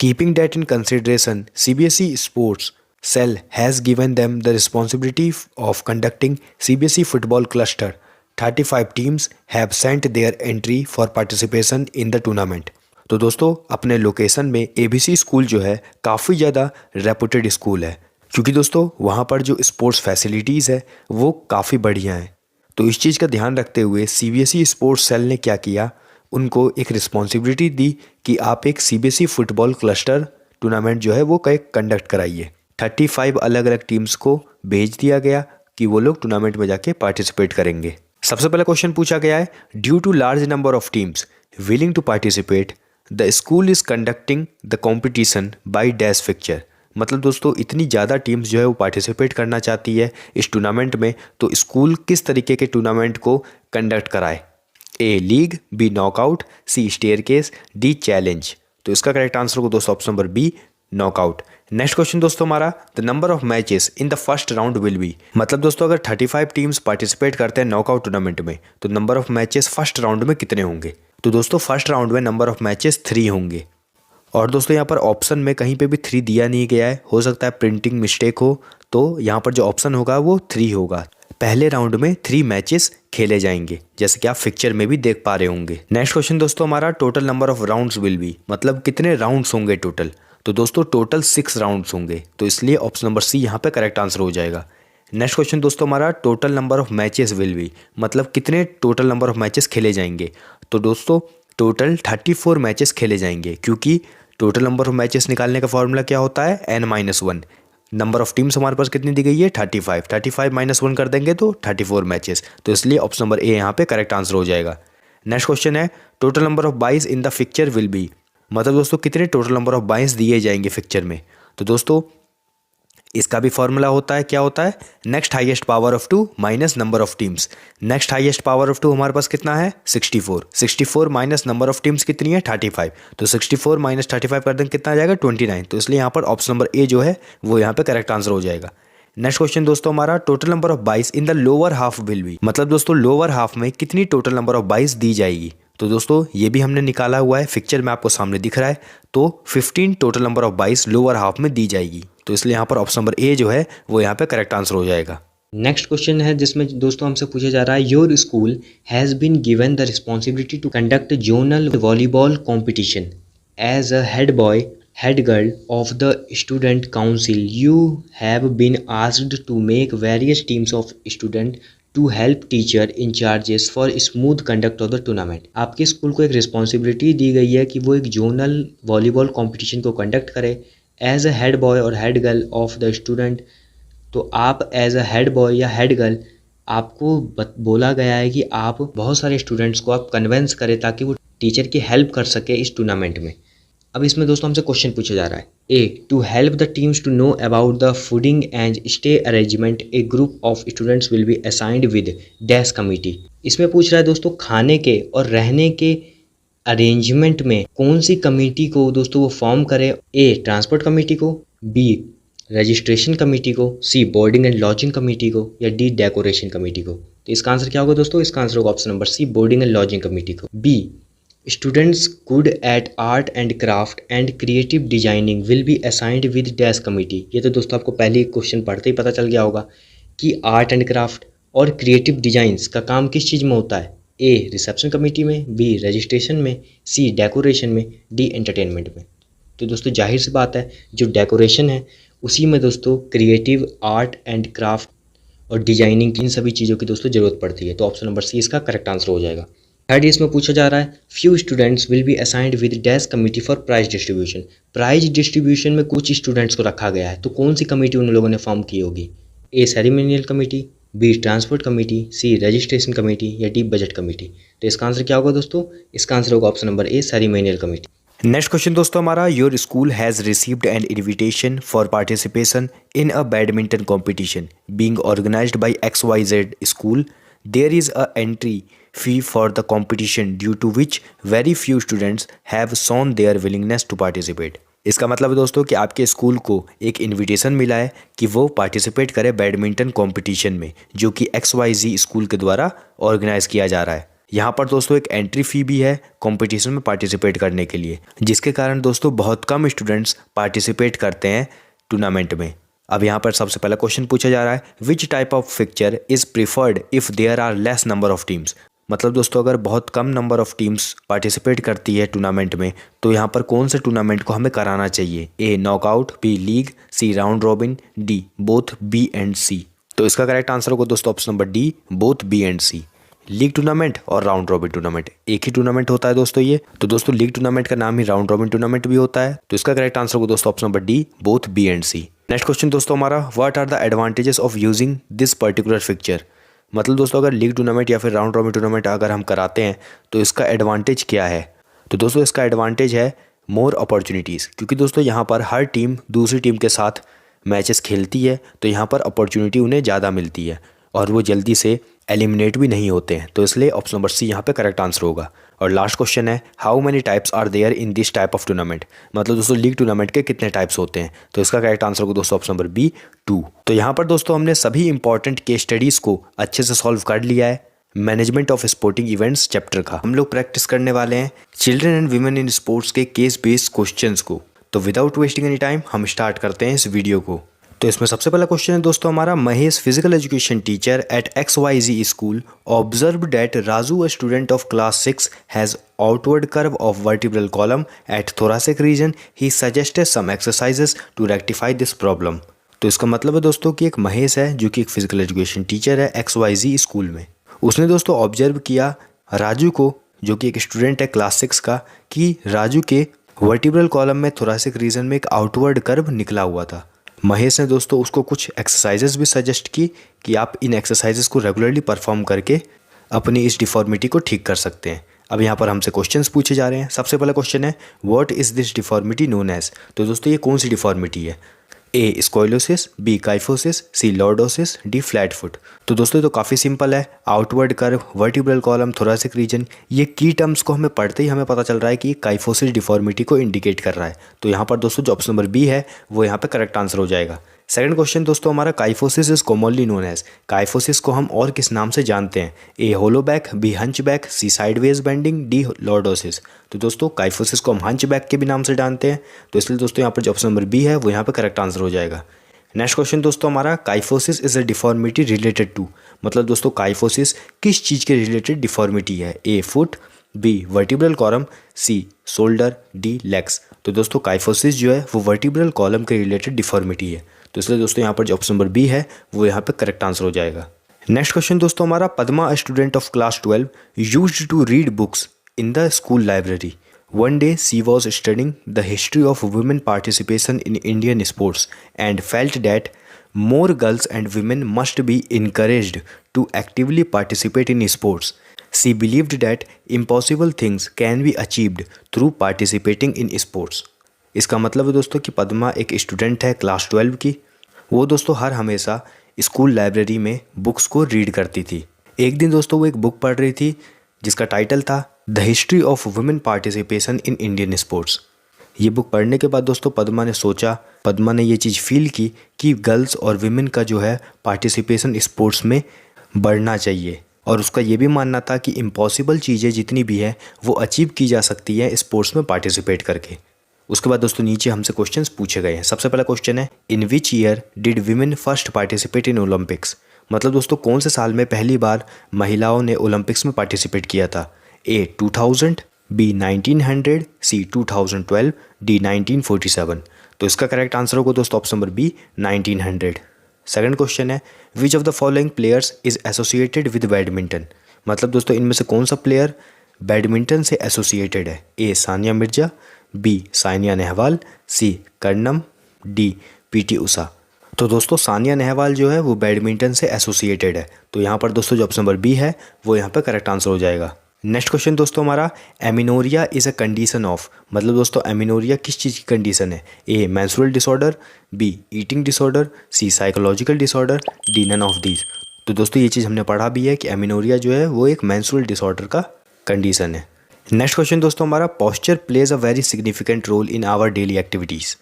Keeping that in consideration, CBSE Sports Cell has given them the responsibility of conducting CBSE Football Cluster. 35 teams have sent their entry for participation in the tournament. तो दोस्तों अपने location में ABC school जो है काफ़ी ज़्यादा reputed school है, क्योंकि दोस्तों वहाँ पर जो स्पोर्ट्स फैसिलिटीज़ है वो काफ़ी बढ़िया हैं। तो इस चीज़ का ध्यान रखते हुए CBSE स्पोर्ट्स सेल ने क्या किया, उनको एक रिस्पॉन्सिबिलिटी दी कि आप एक CBSE फुटबॉल क्लस्टर टूर्नामेंट जो है वो कंडक्ट कराइए। 35 अलग अलग टीम्स को भेज दिया गया कि वो लोग टूर्नामेंट में जाके पार्टिसिपेट करेंगे। सबसे पहला क्वेश्चन पूछा गया है, due to large number of teams willing to participate the school is conducting the competition by dash fixture. मतलब दोस्तों इतनी ज़्यादा टीम्स जो है वो पार्टिसिपेट करना चाहती है इस टूर्नामेंट में, तो स्कूल किस तरीके के टूर्नामेंट को कंडक्ट कराए। A league, B knockout, C staircase, D challenge. तो इसका करेक्ट आंसर होगा दोस्तों option number B knockout. Next question दोस्तों हमारा, the number of matches in the first round will be. मतलब दोस्तों अगर 35 टीम्स पार्टिसिपेट करते हैं नॉकआउट टूर्नामेंट में, तो number of matches first round में कितने होंगे। तो दोस्तों फर्स्ट राउंड में नंबर ऑफ मैचेस 3 होंगे। और दोस्तों यहाँ पर ऑप्शन में कहीं पे भी 3 दिया नहीं गया है, हो सकता है प्रिंटिंग मिस्टेक हो, तो यहाँ पर जो ऑप्शन होगा वो 3 होगा। पहले राउंड में 3 मैचेस खेले जाएंगे, जैसे कि आप फिक्चर में भी देख पा रहे होंगे। नेक्स्ट क्वेश्चन दोस्तों हमारा, total number of rounds will be. मतलब कितने राउंड्स होंगे टोटल। तो दोस्तों टोटल 6 राउंड्स होंगे, तो इसलिए ऑप्शन नंबर सी यहाँ पे करेक्ट आंसर हो जाएगा। नेक्स्ट क्वेश्चन दोस्तों हमारा, total number of matches will be. मतलब कितने टोटल नंबर ऑफ मैचेस खेले जाएंगे। तो दोस्तों टोटल 34 मैचेस खेले जाएंगे, क्योंकि टोटल नंबर ऑफ मैचेस निकालने का फॉर्मूला क्या होता है, n-1। नंबर ऑफ टीम्स हमारे पास कितनी दी गई है, 35 -1 कर देंगे तो 34 मैचेस। तो इसलिए ऑप्शन नंबर ए यहाँ पे करेक्ट आंसर हो जाएगा। नेक्स्ट क्वेश्चन है, total number of byes in the fixture will be. मतलब दोस्तों कितने टोटल नंबर ऑफ बाइस दिए जाएंगे फिक्चर में। तो दोस्तों इसका भी फॉर्मूला होता है, क्या होता है, next highest power of 2 minus number of teams. Next highest power of 2 हमारे पास कितना है, 64 माइनस नंबर ऑफ टीम्स कितनी है, 35। तो 64 माइनस 35 कर देंगे कितना आ जाएगा, 29। तो इसलिए यहाँ पर ऑप्शन नंबर ए जो है वो यहाँ पे करेक्ट आंसर हो जाएगा। नेक्स्ट क्वेश्चन दोस्तों हमारा, total number of byes in the lower half will be. मतलब दोस्तों लोअर हाफ में कितनी टोटल नंबर ऑफ बाइस दी जाएगी। तो दोस्तों ये भी हमने निकाला हुआ है, फिक्चर में आपको सामने दिख रहा है। तो 15 टोटल नंबर ऑफ बाइस लोअर हाफ में दी जाएगी। तो इसलिए यहाँ पर ऑप्शन नंबर ए जो है वो यहाँ पे करेक्ट आंसर हो जाएगा। नेक्स्ट क्वेश्चन है जिसमें दोस्तों हमसे पूछा जा रहा है, your school has been given the responsibility to conduct zonal volleyball competition as a head boy head girl of the student council. You have been asked to make various teams of students to help teacher in charges for smooth conduct of the tournament. आपके school को एक responsibility दी गई है कि वो एक zonal volleyball competition को conduct करे एज अ हेड बॉय और head girl of the student. तो आप एज अ हेड बॉय या हेड गर्ल, आपको बोला गया है कि आप बहुत सारे स्टूडेंट्स को आप कन्वेंस करें ताकि वो टीचर की हेल्प कर सके इस टूर्नामेंट में। अब इसमें दोस्तों हमसे क्वेश्चन पूछा जा रहा है, A to help the teams to know about the fooding and stay arrangement a group of students will be assigned with dash committee. इसमें पूछ रहा है दोस्तों खाने के और रहने के अरेंजमेंट में कौन सी कमेटी को दोस्तों वो फॉर्म करे। ए ट्रांसपोर्ट कमेटी को, बी रजिस्ट्रेशन कमेटी को, सी बोर्डिंग एंड लॉजिंग कमेटी को, या डी डेकोरेशन कमेटी को। तो इसका आंसर क्या होगा दोस्तों, इसका आंसर होगा option number C boarding and lodging committee को। B students good at art and craft and creative designing will be assigned with dash committee. ये तो दोस्तों आपको पहले क्वेश्चन पढ़ते ही पता चल गया होगा कि आर्ट एंड क्राफ्ट और क्रिएटिव डिजाइंस का काम किस चीज़ में होता है। ए रिसेप्शन कमेटी में, बी रजिस्ट्रेशन में, सी डेकोरेशन में, डी एंटरटेनमेंट में। तो दोस्तों जाहिर सी बात है जो डेकोरेशन है उसी में दोस्तों क्रिएटिव, आर्ट एंड क्राफ्ट और डिजाइनिंग इन सभी चीज़ों की दोस्तों ज़रूरत पड़ती है। तो ऑप्शन नंबर सी इसका करेक्ट आंसर हो जाएगा। थर्ड इसमें पूछा जा रहा है, few students will be assigned with dash committee for prize distribution. Prize distribution में कुछ स्टूडेंट्स को रखा गया है, तो कौन सी कमेटी उन लोगों ने फॉर्म की होगी। A ceremonial committee, B transport committee, C registration committee या डी बजट कमेटी। तो इसका आंसर क्या होगा दोस्तों? इसका आंसर होगा option number A, ceremonial committee. Next question दोस्तों हमारा, your school has received an invitation for participation in a badminton competition being organized by XYZ school. There is a entry fee for the competition due to which very few students have shown their willingness to participate. इसका मतलब है दोस्तों कि आपके school को एक invitation मिला है कि वो पार्टिसिपेट करे बैडमिंटन कंपटीशन में, जो कि XYZ स्कूल के द्वारा ऑर्गेनाइज किया जा रहा है। यहाँ पर दोस्तों एक एंट्री फ़ी भी है कंपटीशन में पार्टिसिपेट करने के लिए, जिसके कारण दोस्तों बहुत कम स्टूडेंट्स पार्टिसिपेट करते हैं टूर्नामेंट में। अब यहाँ पर सबसे पहला क्वेश्चन पूछा जा रहा है, which type of fixture is preferred if there are less number of teams. मतलब दोस्तों अगर बहुत कम नंबर ऑफ टीम्स पार्टिसिपेट करती है टूर्नामेंट में, तो यहाँ पर कौन से टूर्नामेंट को हमें कराना चाहिए? A knockout, B league, C round robin, D both B and C. तो इसका करेक्ट आंसर होगा दोस्तों option number D, both B and C. League tournament और राउंड रॉबिन टूर्नामेंट एक ही टूर्नामेंट होता है दोस्तों ये। तो दोस्तों लीग टूर्नामेंट का नाम ही राउंड रॉबिन टूर्नामेंट भी होता है। तो इसका करेक्ट आंसर होगा दोस्तों option number D, both B and C. Next question दोस्तों हमारा, what are the advantages of using this particular fixture. मतलब दोस्तों अगर लीग टूर्नामेंट या फिर राउंड रॉबिन टूर्नामेंट अगर हम कराते हैं तो इसका एडवांटेज क्या है? तो दोस्तों इसका एडवांटेज है मोर अपॉर्चुनिटीज़, क्योंकि दोस्तों यहाँ पर हर टीम दूसरी टीम के साथ मैचेस खेलती है, तो यहाँ पर अपॉर्चुनिटी उन्हें ज़्यादा मिलती है और वो जल्दी से एलिमिनेट भी नहीं होते हैं। तो इसलिए ऑप्शन नंबर सी यहाँ पे करेक्ट आंसर होगा। और लास्ट क्वेश्चन है, how many types are there in this type of tournament. मतलब दोस्तों लीग टूर्नामेंट के कितने टाइप्स होते हैं? तो इसका करेक्ट आंसर होगा दोस्तों ऑप्शन नंबर बी, 2। तो यहाँ पर दोस्तों हमने सभी इंपॉर्टेंट केस स्टडीज़ को अच्छे से सॉल्व कर लिया है management of sporting events chapter का। हम लोग प्रैक्टिस करने वाले हैं children and women in sports के केस बेस्ड क्वेश्चंस को। तो विदाउट वेस्टिंग एनी टाइम हम स्टार्ट करते हैं इस वीडियो को। तो इसमें सबसे पहला क्वेश्चन है दोस्तों हमारा, Mahesh physical education teacher at XYZ school observe that Raju a student of class 6 has outward curve of vertebral column at thoracic region. He suggested some exercises to rectify this problem. तो इसका मतलब है दोस्तों कि एक महेश है जो कि एक फिजिकल एजुकेशन टीचर है XYZ स्कूल में। उसने दोस्तों ऑब्जर्व किया राजू को, जो कि एक स्टूडेंट है क्लास 6 का, कि राजू के वर्टिब्रल कॉलम में थोरासिक रीजन में एक आउटवर्ड कर्व निकला हुआ था। महेश ने दोस्तों उसको कुछ एक्सरसाइजेस भी सजेस्ट की कि आप इन एक्सरसाइजेस को रेगुलरली परफॉर्म करके अपनी इस डिफॉर्मिटी को ठीक कर सकते हैं। अब यहाँ पर हमसे क्वेश्चंस पूछे जा रहे हैं। सबसे पहला क्वेश्चन है, what is this deformity known as. तो दोस्तों ये कौन सी डिफॉर्मिटी है? A scoliosis, B kyphosis, C lordosis, D flat foot. तो दोस्तों ये तो काफ़ी सिंपल है, outward curve, vertebral column, thoracic region, ये की टर्म्स को हमें पढ़ते ही हमें पता चल रहा है कि ये काइफोसिस डिफॉर्मिटी को इंडिकेट कर रहा है। तो यहाँ पर दोस्तों जो ऑप्शन नंबर बी है वो यहाँ पर करेक्ट आंसर हो जाएगा। सेकंड क्वेश्चन दोस्तों हमारा, kyphosis is commonly known as. Kyphosis को हम और किस नाम से जानते हैं? A hollow back, B hunchback, C sideways bending, D lordosis. तो दोस्तों काइफोसिस को हम हंचबैक के भी नाम से जानते हैं, तो इसलिए दोस्तों यहाँ पर जो ऑप्शन नंबर बी है वो यहाँ पर करेक्ट आंसर हो जाएगा। नेक्स्ट क्वेश्चन दोस्तों हमारा, kyphosis is a deformity related to. मतलब दोस्तों काइफोसिस किस चीज़ के रिलेटेड डिफॉर्मिटी है? A foot, B vertebral column, C shoulder, D legs. तो दोस्तों काइफोसिस जो है वो वर्टिब्रल कॉलम के रिलेटेड डिफॉर्मिटी है, तो इसलिए दोस्तों यहाँ पर जो ऑप्शन नंबर बी है वो यहाँ पे करेक्ट आंसर हो जाएगा। नेक्स्ट क्वेश्चन दोस्तों हमारा, Padma a student of class 12 used to read books in the school library. One day she was studying the history of women participation in Indian sports and felt that more girls and women must be encouraged to actively participate in sports. She believed that impossible things can be achieved through participating in sports. इसका मतलब है दोस्तों कि पद्मा एक student है class 12 की। वो दोस्तों हर हमेशा स्कूल लाइब्रेरी में बुक्स को रीड करती थी। एक दिन दोस्तों वो एक बुक पढ़ रही थी जिसका टाइटल था the history of women participation in Indian sports. ये बुक पढ़ने के बाद दोस्तों पद्मा ने ये चीज़ फील की कि गर्ल्स और विमेन का जो है पार्टिसिपेशन स्पोर्ट्स में बढ़ना चाहिए, और उसका ये भी मानना था कि इम्पॉसिबल चीज़ें जितनी भी हैं वो अचीव की जा सकती है स्पोर्ट्स में पार्टिसिपेट करके। उसके बाद दोस्तों नीचे हमसे क्वेश्चंस पूछे गए हैं। सबसे पहला क्वेश्चन है, in which year did women first participate in Olympics. मतलब दोस्तों कौन से साल में पहली बार महिलाओं ने ओलंपिक्स में पार्टिसिपेट किया था? A 2000, B 1900, C 2012, D 1947। तो इसका करेक्ट आंसर होगा दोस्तों option number B 1900। Second question है, which of the following players is associated with badminton. मतलब दोस्तों इनमें से कौन सा प्लेयर बैडमिंटन से एसोसिएटेड है? ए सानिया मिर्जा, बी साइना नेहवाल, सी कर्णम, डी पीटी उषा। तो दोस्तों सानिया नेहवाल जो है वो बैडमिंटन से एसोसिएटेड है, तो यहाँ पर दोस्तों जो ऑप्शन नंबर बी है वो यहाँ पर करेक्ट आंसर हो जाएगा। नेक्स्ट क्वेश्चन दोस्तों हमारा, amenorrhea is a condition of, मतलब दोस्तों एमिनोरिया किस चीज़ की कंडीशन है? A menstrual disorder, B eating disorder, C psychological disorder, D none of these. तो दोस्तों ये चीज़ हमने पढ़ा भी है कि एमिनोरिया जो है वो एक मेंस्ट्रुअल डिसऑर्डर का कंडीशन है। नेक्स्ट क्वेश्चन दोस्तों हमारा, posture plays a very significant role in our daily activities.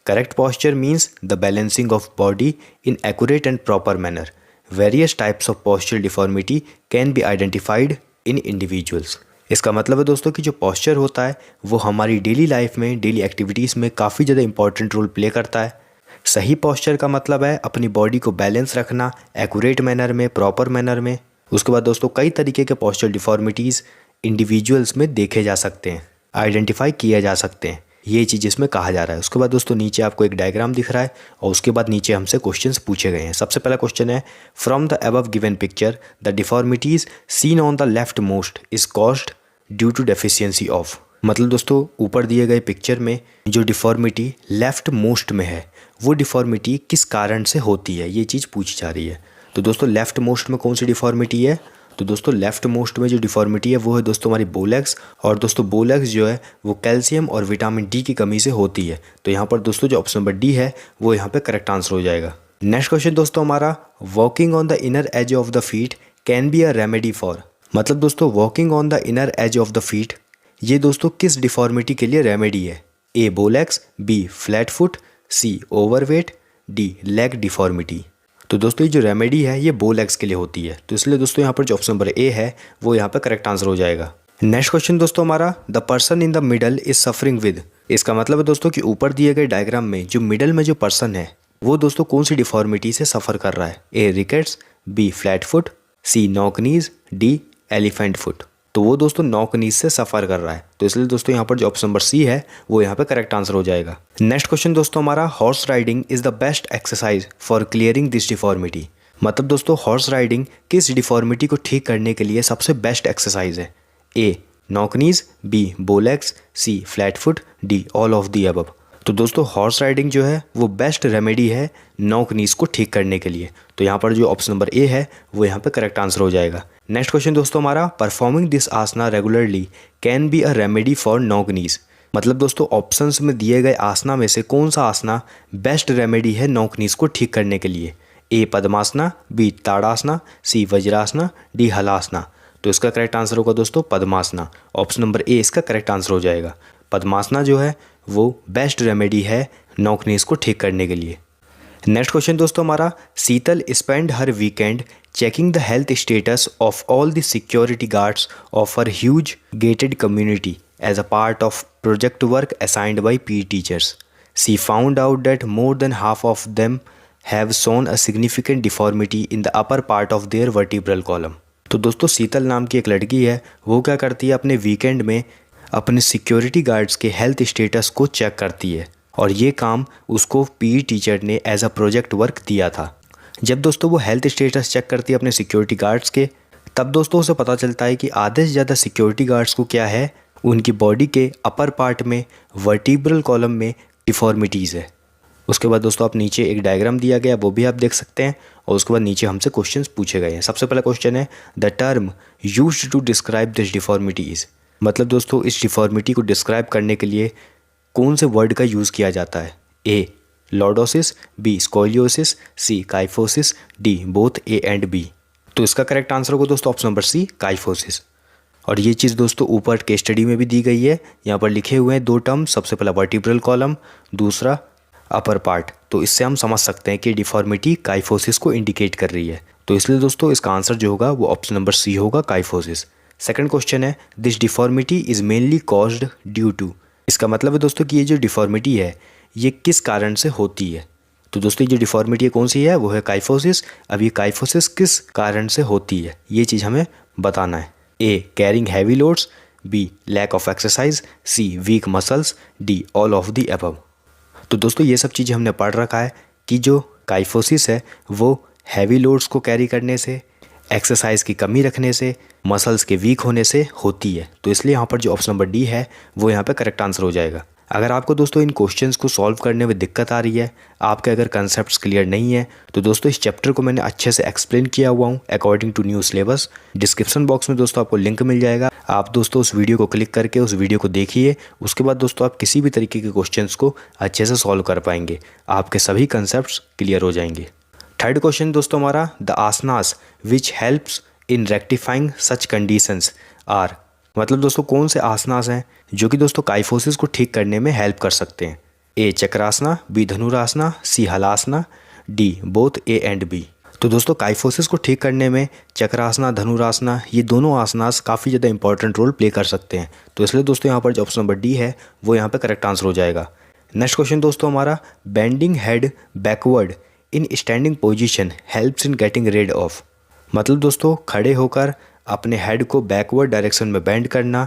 Correct posture means the balancing of body in accurate and proper manner. Various types of postural deformity can be identified in individuals. इसका मतलब है दोस्तों कि जो posture होता है वो हमारी डेली लाइफ में, डेली एक्टिविटीज़ में काफ़ी ज़्यादा इंपॉर्टेंट रोल प्ले करता है। सही posture का मतलब है अपनी बॉडी को बैलेंस रखना एक्यूरेट मैनर में, प्रॉपर मैनर में। उसके बाद दोस्तों कई तरीके के postural डिफॉर्मिटीज़ इंडिविजुअल्स में देखे जा सकते हैं, आइडेंटिफाई किए जा सकते हैं, ये चीज़ इसमें कहा जा रहा है। उसके बाद दोस्तों नीचे आपको एक डायग्राम दिख रहा है और उसके बाद नीचे हमसे क्वेश्चंस पूछे गए हैं। सबसे पहला क्वेश्चन है, from the above given picture the deformities seen on the left most is caused due to deficiency of. मतलब दोस्तों ऊपर दिए गए पिक्चर में जो डिफॉर्मिटी लेफ्ट मोस्ट में है वो डिफॉर्मिटी किस कारण से होती है, ये चीज़ पूछी जा रही है। तो दोस्तों लेफ्ट मोस्ट में कौन सी डिफॉर्मिटी है? तो दोस्तों लेफ्ट मोस्ट में जो डिफॉर्मिटी है वो है दोस्तों हमारी बोलेक्स, और दोस्तों बोलेक्स जो है वो कैल्शियम और विटामिन डी की कमी से होती है। तो यहाँ पर दोस्तों जो ऑप्शन नंबर डी है वो यहाँ पे करेक्ट आंसर हो जाएगा। नेक्स्ट क्वेश्चन दोस्तों हमारा, walking on the inner as of the feet can be a remedy for. मतलब दोस्तों walking on the inner as of the feet ये दोस्तों किस डिफॉर्मिटी के लिए रेमेडी है? ए बोलेक्स, बी फ्लैट फुट, सी ओवरवेट, डी लेग डिफॉर्मिटी। तो दोस्तों ये जो रेमेडी है ये बोलेक्स के लिए होती है, तो इसलिए दोस्तों यहाँ पर जो ऑप्शन नंबर ए है वो यहाँ पर करेक्ट आंसर हो जाएगा। नेक्स्ट क्वेश्चन दोस्तों हमारा, the person in the middle is suffering with. इसका मतलब है दोस्तों कि ऊपर दिए गए डायग्राम में जो मिडल में जो पर्सन है वो दोस्तों कौन सी डिफॉर्मिटी से सफ़र कर रहा है? A rickets, B flat foot, C knock knees, D elephant foot. तो वो दोस्तों नॉक नीज से सफ़र कर रहा है, तो इसलिए दोस्तों यहाँ पर जो ऑप्शन नंबर सी है वो यहाँ पे करेक्ट आंसर हो जाएगा। नेक्स्ट क्वेश्चन दोस्तों हमारा, horse riding is the best exercise for clearing this deformity. मतलब दोस्तों हॉर्स राइडिंग किस डिफॉर्मिटी को ठीक करने के लिए सबसे बेस्ट एक्सरसाइज है? A knock knees, B bow legs, C flat foot, D all of the above. तो दोस्तों हॉर्स राइडिंग जो है वो बेस्ट रेमेडी है नॉक नीज को ठीक करने के लिए, तो यहाँ पर जो ऑप्शन नंबर ए है वो यहाँ पे करेक्ट आंसर हो जाएगा। नेक्स्ट क्वेश्चन दोस्तों हमारा, performing this asana regularly can be a remedy for knock knees. मतलब दोस्तों ऑप्शंस में दिए गए आसना में से कौन सा आसना बेस्ट रेमेडी है नॉक नीज को ठीक करने के लिए? ए पद्मासना, बी ताड़ासना, सी वज्रासना, डी हलासना। तो इसका करेक्ट आंसर होगा दोस्तों पद्मासना। ऑप्शन नंबर ए इसका करेक्ट आंसर हो जाएगा। पद्मासना जो है वो बेस्ट रेमेडी है नॉक नीज को ठीक करने के लिए। नेक्स्ट क्वेश्चन दोस्तों हमारा, Sheetal spend her weekend checking the health status of all the security guards of her huge gated community as a part of project work assigned by P teachers. She found out that more than half of them have shown a significant deformity in the upper part of their vertebral column. तो दोस्तों शीतल नाम की एक लड़की है, वो क्या करती है अपने वीकेंड में अपने सिक्योरिटी गार्ड्स के हेल्थ स्टेटस को चेक करती है, और ये काम उसको पीई टीचर ने एज अ प्रोजेक्ट वर्क दिया था। जब दोस्तों वो हेल्थ स्टेटस चेक करती है अपने सिक्योरिटी गार्ड्स के, तब दोस्तों उसे पता चलता है कि आधे से ज़्यादा सिक्योरिटी गार्ड्स को क्या है, उनकी बॉडी के अपर पार्ट में वर्टिब्रल कॉलम में डिफॉर्मिटीज़ है। उसके बाद दोस्तों आप नीचे एक डायग्राम दिया गया वो भी आप देख सकते हैं, और उसके बाद नीचे हमसे क्वेश्चंस पूछे गए हैं। सबसे पहला क्वेश्चन है, the term used to describe this deformities. मतलब दोस्तों इस डिफॉर्मिटी को डिस्क्राइब करने के लिए कौन से वर्ड का यूज़ किया जाता है? A lordosis, B scoliosis, C kyphosis, D both A and B. तो इसका करेक्ट आंसर होगा दोस्तों ऑप्शन नंबर सी काइफोसिस। और ये चीज़ दोस्तों ऊपर केस स्टडी में भी दी गई है, यहाँ पर लिखे हुए हैं दो टर्म, सबसे पहला वर्टिब्रल कॉलम, दूसरा अपर पार्ट। तो इससे हम समझ सकते हैं कि डिफॉर्मिटी काइफोसिस को इंडिकेट कर रही है, तो इसलिए दोस्तों इसका आंसर जो होगा वो ऑप्शन नंबर सी होगा काइफोसिस। सेकंड क्वेश्चन है, this deformity is mainly caused due to. इसका मतलब है दोस्तों कि ये जो डिफॉर्मिटी है ये किस कारण से होती है? तो दोस्तों ये जो डिफॉर्मिटी कौन सी है वो है काइफोसिस। अब ये काइफोसिस किस कारण से होती है ये चीज़ हमें बताना है। A carrying heavy loads, B lack of exercise, C weak muscles, D all of the above. तो दोस्तों ये सब चीज़ें हमने पढ़ रखा है कि जो काइफोसिस है वो हैवी लोड्स को कैरी करने से, एक्सरसाइज की कमी रखने से, मसल्स के वीक होने से होती है, तो इसलिए यहाँ पर जो ऑप्शन नंबर डी है वो यहाँ पे करेक्ट आंसर हो जाएगा। अगर आपको दोस्तों इन क्वेश्चंस को सॉल्व करने में दिक्कत आ रही है, आपके अगर कंसेप्ट्स क्लियर नहीं है, तो दोस्तों इस चैप्टर को मैंने अच्छे से एक्सप्लेन किया हुआ हूँ according to new syllabus. Description box में दोस्तों आपको लिंक मिल जाएगा, आप दोस्तों उस वीडियो को क्लिक करके उस वीडियो को देखिए। उसके बाद दोस्तों आप किसी भी तरीके के क्वेश्चंस को अच्छे से सॉल्व कर पाएंगे, आपके सभी कंसेप्ट क्लियर हो जाएंगे। थर्ड क्वेश्चन दोस्तों हमारा, the asanas which helps in rectifying such conditions are. मतलब दोस्तों कौन से आसनास हैं जो कि दोस्तों काइफोसिस को ठीक करने में हेल्प कर सकते हैं। A chakrasana, B dhanurasana, C halasana, D both A and B. तो दोस्तों काइफोसिस को ठीक करने में चक्रासना, धनुरासना, ये दोनों आसनास काफ़ी ज़्यादा इंपॉर्टेंट रोल प्ले कर सकते हैं। तो इसलिए दोस्तों यहाँ पर जो ऑप्शन नंबर डी है वो यहाँ पर करेक्ट आंसर हो जाएगा। नेक्स्ट क्वेश्चन दोस्तों हमारा, bending head backward in standing position helps in getting rid of. मतलब दोस्तों खड़े होकर अपने हेड को बैकवर्ड डायरेक्शन में बेंड करना,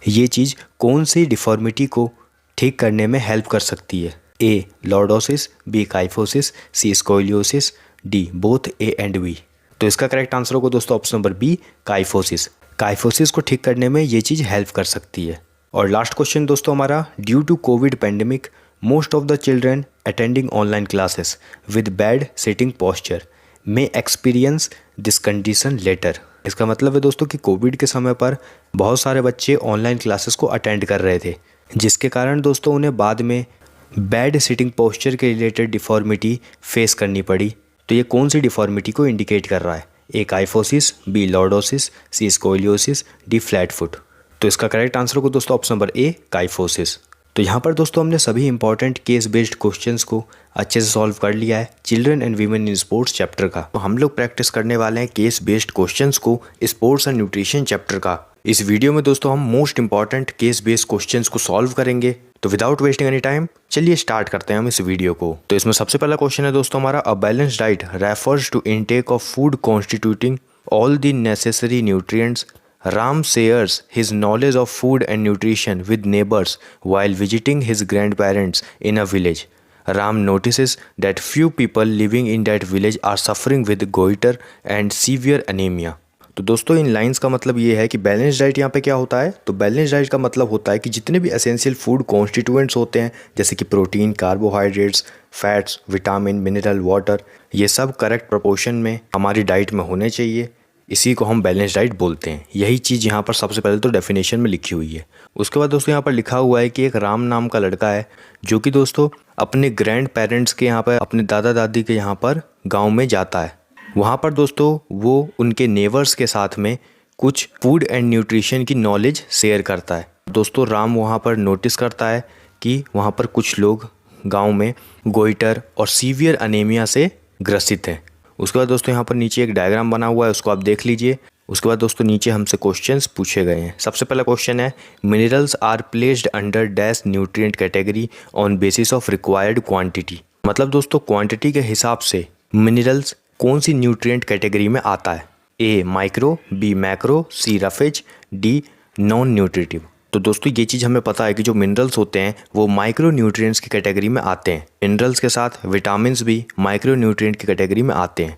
ये चीज़ कौन सी डिफॉर्मिटी को ठीक करने में हेल्प कर सकती है। A lordosis, B kyphosis, C scoliosis, D both A and B. तो इसका करेक्ट आंसर होगा दोस्तों option number B kyphosis. Kyphosis को ठीक करने में ये चीज़ हेल्प कर सकती है। और लास्ट क्वेश्चन दोस्तों हमारा, due to COVID pandemic most of the children attending online classes with bad sitting posture may experience this condition later. इसका मतलब है दोस्तों कि कोविड के समय पर बहुत सारे बच्चे ऑनलाइन क्लासेस को अटेंड कर रहे थे, जिसके कारण दोस्तों उन्हें बाद में बैड सिटिंग पोस्चर के रिलेटेड डिफॉर्मिटी फेस करनी पड़ी। तो ये कौन सी डिफॉर्मिटी को इंडिकेट कर रहा है। ए काइफोसिस, बी लॉर्डोसिस, सी स्कोलियोसिस, डी फ्लैट फुट। तो इसका करेक्ट आंसर होगा दोस्तों ऑप्शन नंबर ए काइफोसिस। तो यहाँ पर दोस्तों हमने सभी इंपॉर्टेंट केस बेस्ड क्वेश्चंस को अच्छे से सॉल्व कर लिया है children and women in sports chapter का। तो हम लोग प्रैक्टिस करने वाले हैं केस बेस्ड क्वेश्चंस को स्पोर्ट्स एंड न्यूट्रिशन चैप्टर का। इस वीडियो में दोस्तों हम most important case based questions को सॉल्व करेंगे। तो विदाउट वेस्टिंग एनी टाइम चलिए स्टार्ट करते हैं हम इस वीडियो को। तो इसमें सबसे पहला क्वेश्चन है दोस्तों हमारा, a balanced diet refers to intake of food constituting all the necessary nutrients. Ram shares his knowledge of food and nutrition with neighbors while visiting his grandparents in a village. Ram notices that few people living in that village are suffering with goiter and severe anemia. तो दोस्तों इन lines का मतलब ये है कि balance diet यहाँ पे क्या होता है। तो बैलेंस डाइट का मतलब होता है कि जितने भी एसेंशियल फूड कॉन्स्टिट्यूएंट्स होते हैं, जैसे कि protein, carbohydrates, fats, vitamin, mineral, water, ये सब करेक्ट प्रोपोर्शन में हमारी डाइट में होने चाहिए। इसी को हम बैलेंस डाइट बोलते हैं। यही चीज़ यहाँ पर सबसे पहले तो डेफिनेशन में लिखी हुई है। उसके बाद दोस्तों यहाँ पर लिखा हुआ है कि एक राम नाम का लड़का है जो कि दोस्तों अपने ग्रैंड पेरेंट्स के यहाँ पर, अपने दादा दादी के यहाँ पर गांव में जाता है। वहाँ पर दोस्तों वो उनके नेबर्स के साथ में कुछ फूड एंड न्यूट्रिशन की नॉलेज शेयर करता है। दोस्तों राम वहाँ पर नोटिस करता है कि वहाँ पर कुछ लोग गाँव में गोइटर और सीवियर अनेमिया से ग्रसित हैं। उसके बाद दोस्तों यहाँ पर नीचे एक डायग्राम बना हुआ है, उसको आप देख लीजिए। उसके बाद दोस्तों नीचे हमसे क्वेश्चंस पूछे गए हैं। सबसे पहला क्वेश्चन है, minerals are placed under dash nutrient category on basis of required quantity. मतलब दोस्तों क्वांटिटी के हिसाब से मिनरल्स कौन सी न्यूट्रिएंट कैटेगरी में आता है। ए माइक्रो, बी मैक्रो, सी रफेज, डी नॉन न्यूट्रिटिव। तो दोस्तों ये चीज़ हमें पता है कि जो मिनरल्स होते हैं वो माइक्रो न्यूट्रिएंट्स की कैटेगरी में आते हैं। मिनरल्स के साथ विटामिन्स भी माइक्रो न्यूट्रिएंट की कैटेगरी में आते हैं।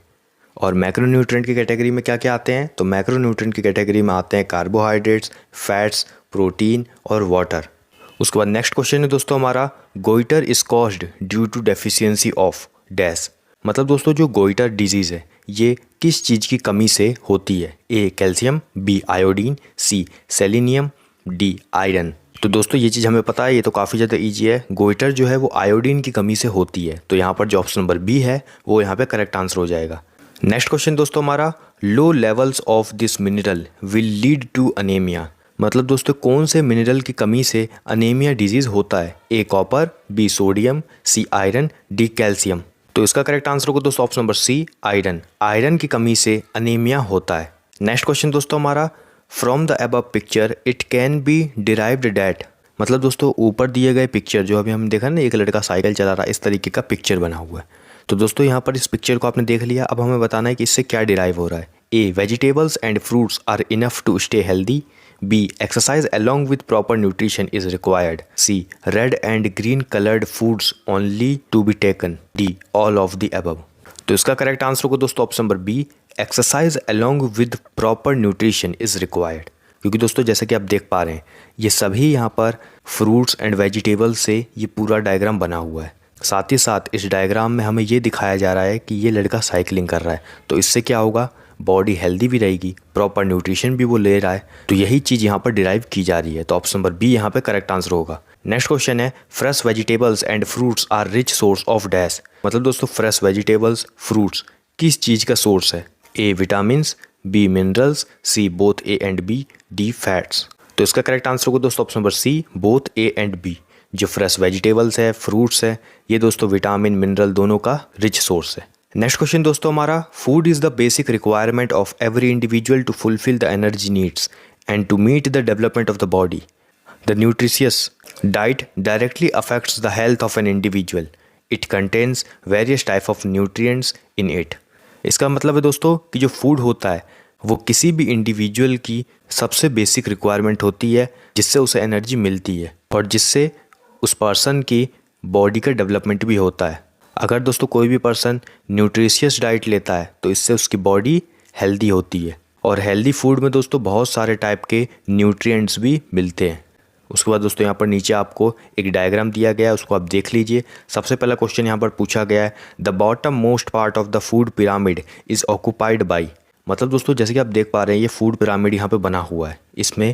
और मैक्रो न्यूट्रिएंट की कैटेगरी में क्या क्या आते हैं। तो मैक्रो न्यूट्रिएंट की कैटेगरी में आते हैं कार्बोहाइड्रेट्स, फैट्स, प्रोटीन और वाटर। उसके बाद नेक्स्ट क्वेश्चन है दोस्तों हमारा, goitre is caused due to deficiency of dash. मतलब दोस्तों जो गोइटर डिजीज़ है ये किस चीज़ की कमी से होती है। A calcium, B iodine, C selenium, D iron. तो दोस्तों ये चीज़ हमें पता है, ये तो काफ़ी ज़्यादा ईजी है। गोइटर जो है वो आयोडीन की कमी से होती है। तो यहाँ पर जो ऑप्शन नंबर बी है वो यहाँ पे करेक्ट आंसर हो जाएगा। नेक्स्ट क्वेश्चन दोस्तों हमारा, low levels of this mineral will lead to anaemia. मतलब दोस्तों कौन से मिनरल की कमी से अनेमिया डिजीज़ होता है। A copper, B sodium, C iron, D calcium. तो इसका करेक्ट आंसर होगा दोस्तों option number C iron. Iron की कमी से अनेमिया होता है। नेक्स्ट क्वेश्चन दोस्तों हमारा, from the above picture it can be derived that. मतलब दोस्तों ऊपर दिए गए पिक्चर जो अभी हम देखा ना, एक लड़का साइकिल चला रहा है, इस तरीके का पिक्चर बना हुआ है। तो दोस्तों यहाँ पर इस पिक्चर को आपने देख लिया, अब हमें बताना है कि इससे क्या डिराइव हो रहा है। A vegetables and fruits are enough to stay healthy, B exercise along with proper nutrition is required, C red and green colored foods only to be taken, D all of the above। तो इसका correct answer होगा दोस्तों option number B exercise along with proper nutrition is required। क्योंकि दोस्तों जैसे कि आप देख पा रहे हैं ये सभी यहाँ पर फ्रूट्स एंड वेजिटेबल्स से ये पूरा डायग्राम बना हुआ है। साथ ही साथ इस डायग्राम में हमें ये दिखाया जा रहा है कि ये लड़का साइकिलिंग कर रहा है, तो इससे क्या होगा, बॉडी हेल्दी भी रहेगी, प्रॉपर न्यूट्रिशन भी वो ले रहा है, तो यही चीज़ यहाँ पर डिराइव की जा रही है। तो ऑप्शन नंबर बी यहाँ पे करेक्ट आंसर होगा। नेक्स्ट क्वेश्चन है fresh vegetables and fruits are rich source of dash. मतलब दोस्तों फ्रेश वेजिटेबल्स फ्रूट्स किस चीज़ का सोर्स है? A vitamins, B minerals, C both A and B, D fats. तो इसका करेक्ट आंसर होगा दोस्तों option number C, both A and B. जो फ्रेश वेजिटेबल्स है, फ्रूट्स है, ये दोस्तों विटामिन मिनरल दोनों का रिच सोर्स है। नेक्स्ट क्वेश्चन दोस्तों हमारा, food is the basic requirement of every individual to fulfil the energy needs and to meet the development of the body. The nutritious diet directly affects the health of an individual. It contains various type of nutrients in it. इसका मतलब है दोस्तों कि जो food होता है वो किसी भी इंडिविजुअल की सबसे बेसिक रिक्वायरमेंट होती है, जिससे उसे एनर्जी मिलती है और जिससे उस पर्सन की बॉडी का डेवलपमेंट भी होता है। अगर दोस्तों कोई भी पर्सन न्यूट्रिशियस डाइट लेता है तो इससे उसकी बॉडी हेल्दी होती है, और हेल्दी फूड में दोस्तों बहुत सारे टाइप के न्यूट्रिएंट्स भी मिलते हैं। उसके बाद दोस्तों यहाँ पर नीचे आपको एक डायग्राम दिया गया है, उसको आप देख लीजिए। सबसे पहला क्वेश्चन यहाँ पर पूछा गया है, the bottom most part of the food pyramid is occupied by. मतलब दोस्तों जैसे कि आप देख पा रहे हैं ये फूड पिरामिड यहाँ पे बना हुआ है, इसमें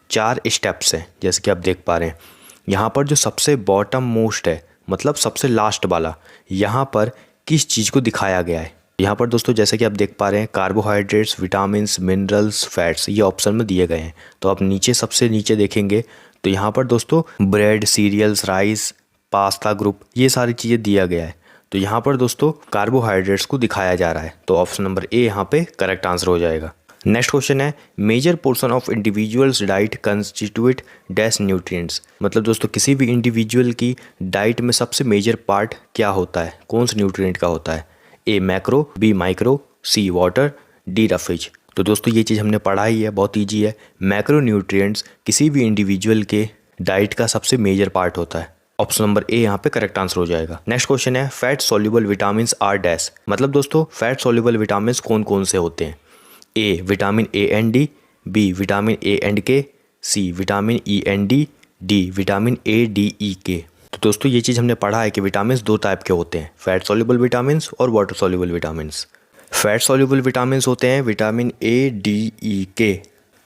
4 स्टेप्स हैं। जैसे कि आप देख पा रहे हैं यहाँ पर जो सबसे बॉटम मोस्ट है, मतलब सबसे लास्ट वाला, यहाँ पर किस चीज़ को दिखाया गया है? यहाँ पर दोस्तों जैसे कि आप देख पा रहे हैं कार्बोहाइड्रेट्स, विटामिन्स, मिनरल्स, फैट्स, ये ऑप्शन में दिए गए हैं। तो आप नीचे सबसे नीचे देखेंगे तो यहाँ पर दोस्तों bread, cereals, rice, pasta group, ये सारी चीज़ें दिया गया है। तो यहाँ पर दोस्तों कार्बोहाइड्रेट्स को दिखाया जा रहा है, तो ऑप्शन नंबर ए यहाँ पे करेक्ट आंसर हो जाएगा। नेक्स्ट क्वेश्चन है, major portion of individuals diet constitute dash nutrients. मतलब दोस्तों किसी भी इंडिविजुअल की डाइट में सबसे मेजर पार्ट क्या होता है, कौन से न्यूट्रिएंट का होता है? ए मैक्रो, बी माइक्रो, सी वाटर, डी रफेज। तो दोस्तों ये चीज़ हमने पढ़ा ही है, बहुत ईजी है। मैक्रो न्यूट्रिएंट्स किसी भी इंडिविजुअल के डाइट का सबसे मेजर पार्ट होता है। ऑप्शन नंबर ए यहाँ पे करेक्ट आंसर हो जाएगा। नेक्स्ट क्वेश्चन है, fat soluble vitamins are dash. मतलब दोस्तों फैट सोल्यूबल विटामिन्स कौन कौन से होते हैं? A vitamin A and D, B vitamin A and K, C vitamin E and D, D vitamin A D E K. तो दोस्तों ये चीज़ हमने पढ़ा है कि विटामिन्स 2 टाइप के होते हैं, फैट सोल्यूबल विटामिन्स और water soluble vitamins. Fat soluble vitamins होते हैं vitamin A D E K.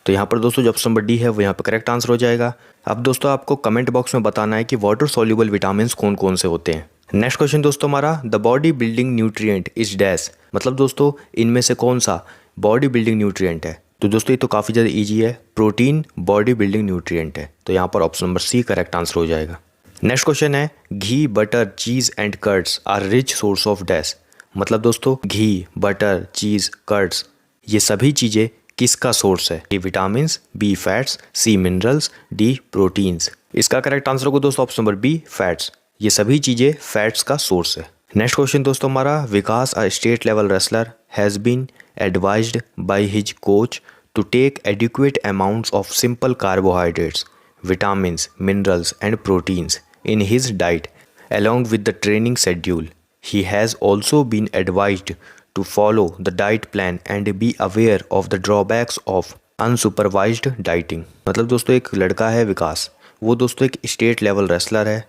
तो यहाँ पर दोस्तों जो ऑप्शन नंबर डी है वो यहाँ पर करेक्ट आंसर हो जाएगा। अब दोस्तों आपको कमेंट बॉक्स में बताना है कि वाटर सोल्यूबल विटामिन्स कौन कौन से होते हैं। नेक्स्ट क्वेश्चन दोस्तों हमारा, the body building nutrient is dash. मतलब दोस्तों इनमें से कौन सा बॉडी बिल्डिंग न्यूट्रिएंट है? तो दोस्तों ये तो काफ़ी ज़्यादा ईजी है, प्रोटीन बॉडी बिल्डिंग न्यूट्रिएंट है। तो यहाँ पर option number C correct answer हो जाएगा। नेक्स्ट क्वेश्चन है, ghee, butter, cheese and curds are rich source of dash. मतलब दोस्तों घी, बटर, चीज़, कर्ड्स, ये सभी चीज़ें किसका सोर्स है? A vitamins, B fats, C minerals, D proteins. इसका करेक्ट आंसर होगा दोस्तों ऑप्शन नंबर बी फैट्स। ये सभी चीज़ें फैट्स का सोर्स है। नेक्स्ट क्वेश्चन दोस्तों हमारा, Vikas a state level wrestler has been advised by his coach to take adequate amounts of simple carbohydrates, vitamins, minerals and proteins in his diet along with the training schedule. He has also been advised to follow the diet plan and be aware of the drawbacks of unsupervised dieting. मतलब दोस्तों एक लड़का है विकास, वो दोस्तों एक state level wrestler है।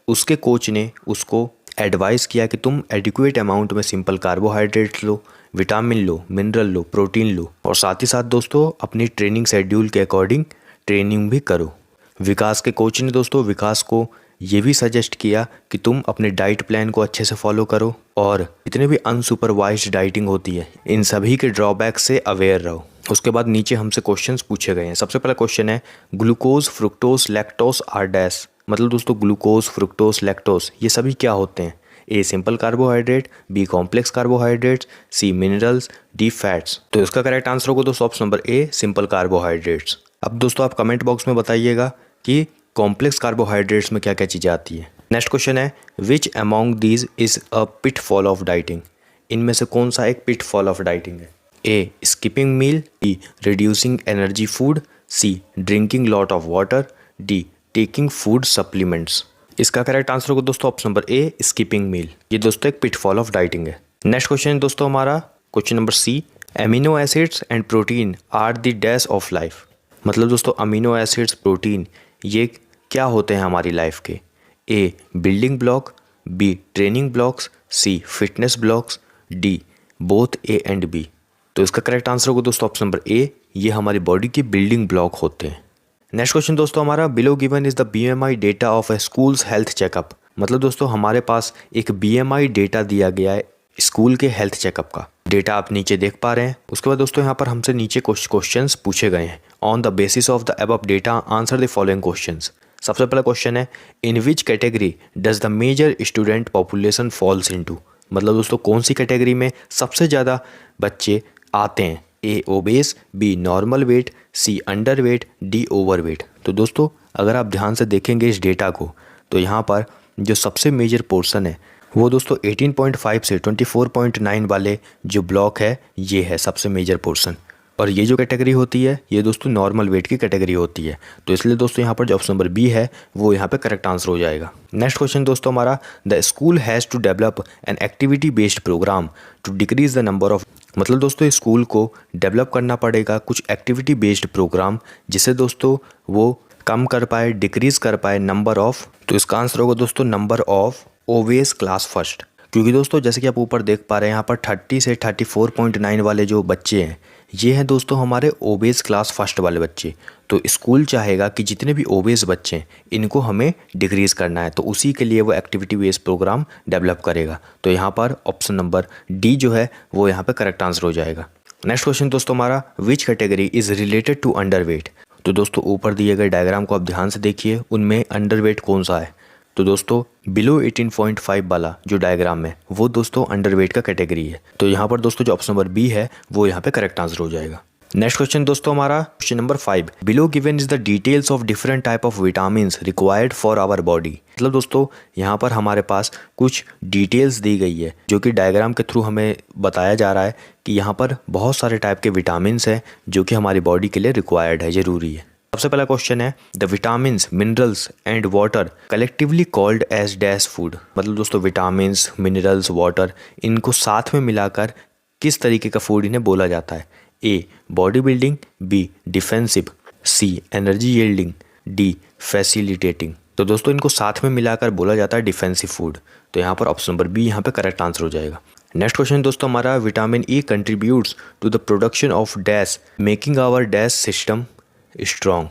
उसके कोच ने उसको एडवाइस किया कि तुम एडिक्वेट अमाउंट में सिंपल कार्बोहाइड्रेट्स लो, विटामिन लो, मिनरल लो, प्रोटीन लो, और साथ ही साथ दोस्तों अपनी ट्रेनिंग शेड्यूल के अकॉर्डिंग ट्रेनिंग भी करो। विकास के कोच ने दोस्तों विकास को ये भी सजेस्ट किया कि तुम अपने डाइट प्लान को अच्छे से फॉलो करो और जितने भी अनसुपरवाइज्ड डाइटिंग होती है इन सभी के ड्रॉबैक से अवेयर रहो। उसके बाद नीचे हमसे क्वेश्चंस पूछे गए हैं। सबसे पहला क्वेश्चन है, glucose, fructose, lactose are dash. मतलब दोस्तों ग्लूकोज, फ्रुक्टोज, लैक्टोज ये सभी क्या होते हैं? A simple carbohydrate, B complex carbohydrates, C minerals, D fats. तो इसका करेक्ट आंसर होगा दोस्तों option number A simple carbohydrates. अब दोस्तों आप कमेंट बॉक्स में बताइएगा कि कॉम्प्लेक्स कार्बोहाइड्रेट्स में क्या क्या चीज़ें आती हैं। नेक्स्ट क्वेश्चन है, which among these is a pitfall of dieting. इनमें से कौन सा एक पिटफॉल ऑफ डाइटिंग है? A skipping meal, B reducing energy food, C drinking lot of water, D taking food supplements. इसका करेक्ट आंसर होगा दोस्तों option number A skipping meal. ये दोस्तों एक पिटफॉल ऑफ डाइटिंग है। नेक्स्ट क्वेश्चन दोस्तों हमारा question number C, amino acids and protein are the dash of life. मतलब दोस्तों अमीनो एसिड्स, प्रोटीन, ये क्या होते हैं हमारी लाइफ के? A building block, B training blocks, C fitness blocks, D both A and B. तो इसका करेक्ट आंसर होगा दोस्तों ऑप्शन नंबर ए, ये हमारी बॉडी के बिल्डिंग ब्लॉक होते हैं। नेक्स्ट क्वेश्चन दोस्तों हमारा, below given is the BMI data of A schools health checkup. मतलब दोस्तों हमारे पास एक BMI डेटा दिया गया है स्कूल के हेल्थ चेकअप का। डेटा आप नीचे देख पा रहे हैं। उसके बाद दोस्तों यहाँ पर हमसे नीचे कुछ क्वेश्चंस पूछे गए हैं। On the basis of the above data answer the following questions. सबसे पहला क्वेश्चन है, in which category does the major student population falls into. मतलब दोस्तों कौन सी कैटेगरी में सबसे ज़्यादा बच्चे आते हैं? A obese, B normal weight, C underweight, D overweight. तो दोस्तों अगर आप ध्यान से देखेंगे इस डेटा को, तो यहाँ पर जो सबसे मेजर पोर्शन है वो दोस्तों 18.5 से 24.9 वाले जो ब्लॉक है, ये है सबसे मेजर पोर्शन। और ये जो कैटेगरी होती है ये दोस्तों नॉर्मल वेट की कैटेगरी होती है। तो इसलिए दोस्तों यहाँ पर जो ऑप्शन नंबर बी है वो यहाँ पे करेक्ट आंसर हो जाएगा। नेक्स्ट क्वेश्चन दोस्तों हमारा, the school has to develop an activity based programme to decrease the number of. मतलब दोस्तों स्कूल को डेवलप करना पड़ेगा कुछ एक्टिविटी बेस्ड प्रोग्राम, जिससे दोस्तों वो कम कर पाए, डिक्रीज कर पाए नंबर ऑफ। तो इसका आंसर होगा दोस्तों number of Owais class first. क्योंकि दोस्तों जैसे कि आप ऊपर देख पा रहे हैं यहाँ पर 30 से 34.9 वाले जो बच्चे हैं ये हैं दोस्तों हमारे ओबेस क्लास फर्स्ट वाले बच्चे। तो स्कूल चाहेगा कि जितने भी ओबेस बच्चे हैं इनको हमें डिक्रीज करना है, तो उसी के लिए वो एक्टिविटी बेस्ड प्रोग्राम डेवलप करेगा। तो यहाँ पर ऑप्शन नंबर डी जो है वो यहाँ पर करेक्ट आंसर हो जाएगा। नेक्स्ट क्वेश्चन दोस्तों हमारा, which category is related to underweight. तो दोस्तों ऊपर दिए गए डायग्राम को आप ध्यान से देखिए, उनमें अंडर वेट कौन सा है? तो दोस्तों बिलो 18.5 वाला जो डायग्राम है वो दोस्तों अंडरवेट का कैटेगरी है। तो यहाँ पर दोस्तों जो ऑप्शन नंबर बी है वो यहाँ पे करेक्ट आंसर हो जाएगा। नेक्स्ट क्वेश्चन दोस्तों हमारा question number 5, below given is the details of different type of vitamins required for our body. मतलब दोस्तों यहाँ पर हमारे पास कुछ डिटेल्स दी गई है जो कि डायग्राम के थ्रू हमें बताया जा रहा है कि यहाँ पर बहुत सारे टाइप के विटामिन्स हैं जो कि हमारी बॉडी के लिए रिक्वायर्ड है, ज़रूरी है। सबसे पहला क्वेश्चन है, the vitamins, minerals and water collectively called as dash food. मतलब दोस्तों विटामिन्स, मिनरल्स, वाटर, इनको साथ में मिलाकर किस तरीके का फूड इन्हें बोला जाता है? A body building, B defensive, C energy yielding, D facilitating. तो दोस्तों इनको साथ में मिलाकर बोला जाता है डिफेंसिव फूड। तो यहाँ पर ऑप्शन नंबर बी यहाँ पे करेक्ट आंसर हो जाएगा। नेक्स्ट क्वेश्चन दोस्तों हमारा, vitamin E contributes to the production of dash making our dash system strong.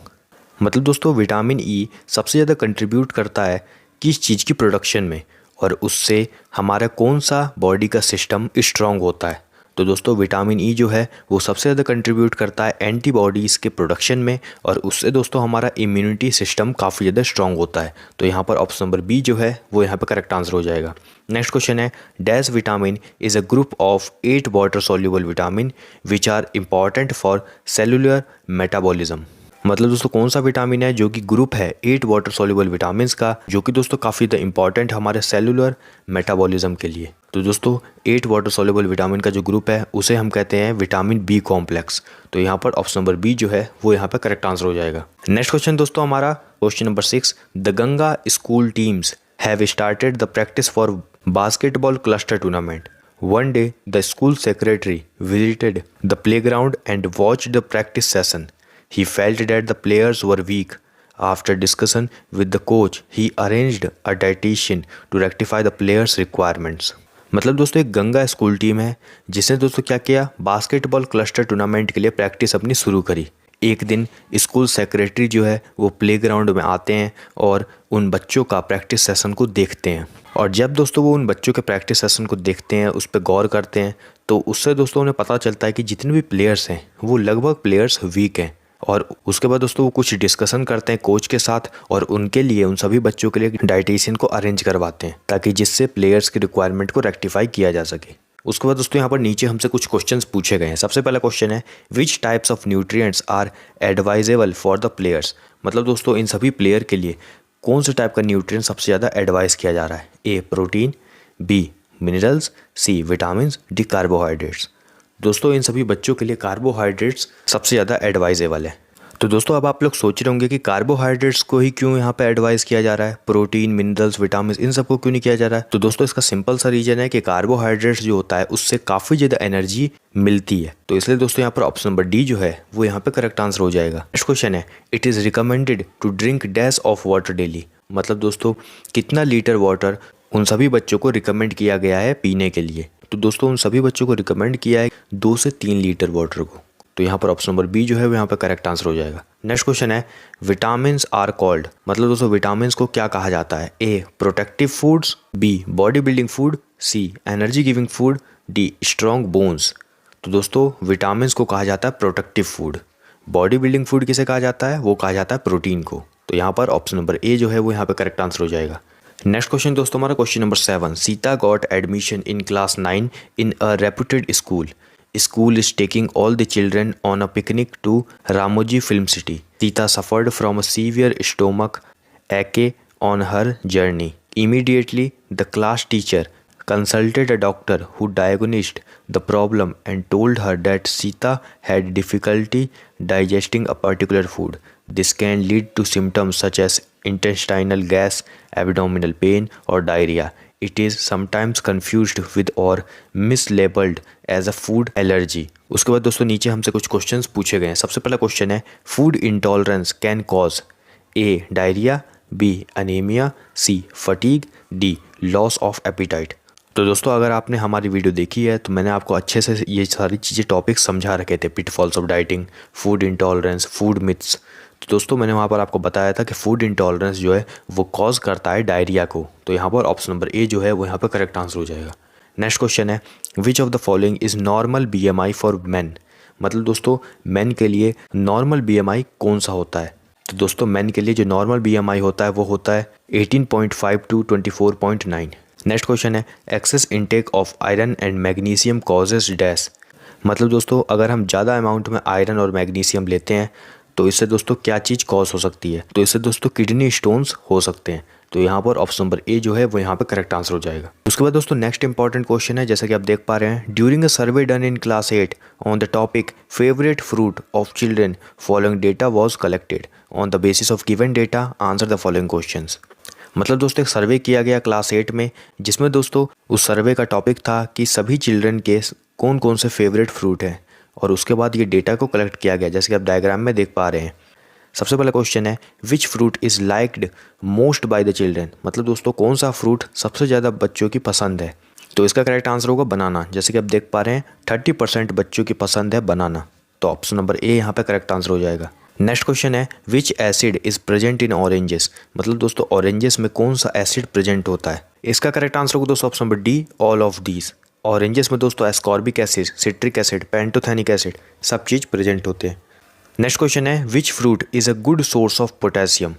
मतलब दोस्तों विटामिन ई सबसे ज़्यादा कंट्रीब्यूट करता है किस चीज़ की प्रोडक्शन में, और उससे हमारा कौन सा बॉडी का सिस्टम स्ट्रॉन्ग होता है? तो दोस्तों विटामिन ई जो है वो सबसे ज़्यादा कंट्रीब्यूट करता है एंटीबॉडीज़ के प्रोडक्शन में, और उससे दोस्तों हमारा इम्यूनिटी सिस्टम काफ़ी ज़्यादा स्ट्रॉन्ग होता है। तो यहाँ पर ऑप्शन नंबर बी जो है वो यहाँ पर करेक्ट आंसर हो जाएगा। नेक्स्ट क्वेश्चन है, dash vitamin is a group of 8 water soluble vitamin which are important for cellular metabolism. मतलब दोस्तों कौन सा विटामिन है जो कि ग्रुप है 8 वाटर सॉल्युबल विटामिन्स का, जो कि दोस्तों काफ़ी ज़्यादा इंपॉर्टेंट हमारे सेलुलर मेटाबॉलिज्म के लिए। तो दोस्तों 8 वाटर सॉल्युबल विटामिन का जो ग्रुप है उसे हम कहते हैं विटामिन बी कॉम्प्लेक्स। तो यहाँ पर ऑप्शन नंबर बी जो है वो यहाँ पर करेक्ट आंसर हो जाएगा। नेक्स्ट क्वेश्चन दोस्तों हमारा question number 6, the Ganga school teams have started the practice for basketball cluster tournament. One day, the school secretary visited the playground and watched the practice session. He felt that the players were weak. After discussion with the coach, he arranged a dietitian to rectify the players' requirements. मतलब दोस्तों एक Ganga school team है जिसने दोस्तों क्या किया, basketball cluster tournament के लिए प्रैक्टिस अपनी शुरू करी। एक दिन स्कूल सेक्रेटरी जो है वो प्लेग्राउंड में आते हैं और उन बच्चों का प्रैक्टिस सेशन को देखते हैं, और जब दोस्तों वो उन बच्चों के प्रैक्टिस सेशन को देखते हैं, उस पर गौर करते हैं, तो उससे दोस्तों उन्हें पता चलता है कि जितने भी प्लेयर्स हैं वो लगभग प्लेयर्स वीक हैं। और उसके बाद दोस्तों वो कुछ डिस्कशन करते हैं कोच के साथ, और उनके लिए, उन सभी बच्चों के लिए डाइटिशियन को अरेंज करवाते हैं ताकि जिससे प्लेयर्स की रिक्वायरमेंट को रेक्टिफाई किया जा सके। उसके बाद दोस्तों यहाँ पर नीचे हमसे कुछ क्वेश्चंस पूछे गए हैं। सबसे पहला क्वेश्चन है, which types of nutrients are advisable for the players. मतलब दोस्तों इन सभी प्लेयर के लिए कौन से टाइप का न्यूट्रिएंट सबसे ज़्यादा एडवाइस किया जा रहा है? ए प्रोटीन, बी मिनरल्स, सी विटामिन्स, डी कार्बोहाइड्रेट्स। दोस्तों इन सभी बच्चों के लिए कार्बोहाइड्रेट्स सबसे ज़्यादा एडवाइजेबल है। तो दोस्तों अब आप लोग सोच रहे होंगे कि कार्बोहाइड्रेट्स को ही क्यों यहाँ पे एडवाइस किया जा रहा है, प्रोटीन, मिनरल्स, विटामिन इन सबको क्यों नहीं किया जा रहा है। तो दोस्तों इसका सिंपल सा रीजन है कि कार्बोहाइड्रेट्स जो होता है उससे काफ़ी ज़्यादा एनर्जी मिलती है। तो इसलिए दोस्तों यहाँ पर ऑप्शन नंबर डी जो है वो यहाँ पे करेक्ट आंसर हो जाएगा। नेक्स्ट क्वेश्चन है, it is recommended to drink dash of water daily. मतलब दोस्तों कितना लीटर वाटर उन सभी बच्चों को रिकमेंड किया गया है पीने के लिए। तो दोस्तों उन सभी बच्चों को रिकमेंड किया है 2 से 3 लीटर वाटर को। तो यहाँ पर ऑप्शन नंबर बी जो है वो यहाँ पर करेक्ट आंसर हो जाएगा। नेक्स्ट क्वेश्चन है, विटामिन्स आर कॉल्ड। मतलब दोस्तों विटामिन्स को क्या कहा जाता है, A protective foods, B body building food, C energy giving food, D strong bones. तो दोस्तों विटामिन्स को कहा जाता है protective food, body building food किसे कहा जाता है, वो कहा जाता है प्रोटीन को। तो यहाँ पर ऑप्शन नंबर ए जो है वो यहाँ पर करेक्ट आंसर हो जाएगा। नेक्स्ट क्वेश्चन दोस्तों हमारा question number 7, Sita got admission in class 9 in a reputed school. School is taking all the children on a picnic to Ramoji Film City. Sita suffered from a severe stomach ache on her journey. Immediately, the class teacher consulted a doctor who diagnosed the problem and told her that Sita had difficulty digesting a particular food. This can lead to symptoms such as intestinal gas, abdominal pain, or diarrhea. It is sometimes confused with or mislabeled as a food allergy. उसके बाद दोस्तों नीचे हमसे कुछ questions पूछे गए हैं। सबसे पहला क्वेश्चन है, food intolerance can cause A diarrhoea, B anaemia, C fatigue, D loss of appetite. तो दोस्तों अगर आपने हमारी वीडियो देखी है तो मैंने आपको अच्छे से ये सारी चीज़ें टॉपिक समझा रखे थे, pitfalls of dieting, food intolerance, food myths. तो दोस्तों मैंने वहाँ पर आपको बताया था कि फूड इंटॉलरेंस जो है वो कॉज करता है डायरिया को। तो यहाँ पर ऑप्शन नंबर ए जो है वो यहाँ पर करेक्ट आंसर हो जाएगा। नेक्स्ट क्वेश्चन है, which of the following is normal BMI for man. मतलब दोस्तों मैन के लिए नॉर्मल BMI कौन सा होता है। तो दोस्तों मैन के लिए जो नॉर्मल BMI होता है वो होता है 18.5 to 24.9। नेक्स्ट क्वेश्चन है, excess intake of iron and magnesium causes dash. मतलब दोस्तों अगर हम ज़्यादा अमाउंट में आयरन और मैग्नीशियम लेते हैं तो इससे दोस्तों क्या चीज़ कॉज हो सकती है। तो इससे दोस्तों किडनी स्टोन्स हो सकते हैं। तो यहाँ पर ऑप्शन नंबर ए जो है वो यहाँ पर करेक्ट आंसर हो जाएगा। उसके बाद दोस्तों नेक्स्ट इंपॉर्टेंट क्वेश्चन है, जैसा कि आप देख पा रहे हैं, during a survey done in class 8 on the topic favourite fruit of children following data was collected on the basis of given data answer the following questions. मतलब दोस्तों एक सर्वे किया गया क्लास 8 में, जिसमें दोस्तों उस सर्वे का टॉपिक था कि सभी चिल्ड्रन के कौन कौन से फेवरेट फ्रूट हैं, और उसके बाद ये डेटा को कलेक्ट किया गया, जैसे कि आप डायग्राम में देख पा रहे हैं। सबसे पहला क्वेश्चन है, which fruit is liked most by the children. मतलब दोस्तों कौन सा फ्रूट सबसे ज़्यादा बच्चों की पसंद है। तो इसका करेक्ट आंसर होगा बनाना। जैसे कि आप देख पा रहे हैं 30% बच्चों की पसंद है बनाना। तो ऑप्शन नंबर ए यहाँ पे करेक्ट आंसर हो जाएगा। नेक्स्ट क्वेश्चन है, विच acid is present in oranges. मतलब दोस्तों ऑरेंजेस में कौन सा एसिड प्रेजेंट होता है। इसका करेक्ट आंसर होगा दोस्तों option number D, all of these. Oranges में दोस्तों ascorbic acid, citric acid, pantothenic acid सब चीज़ प्रेजेंट होते हैं। नेक्स्ट क्वेश्चन है, which fruit is a good source of potassium.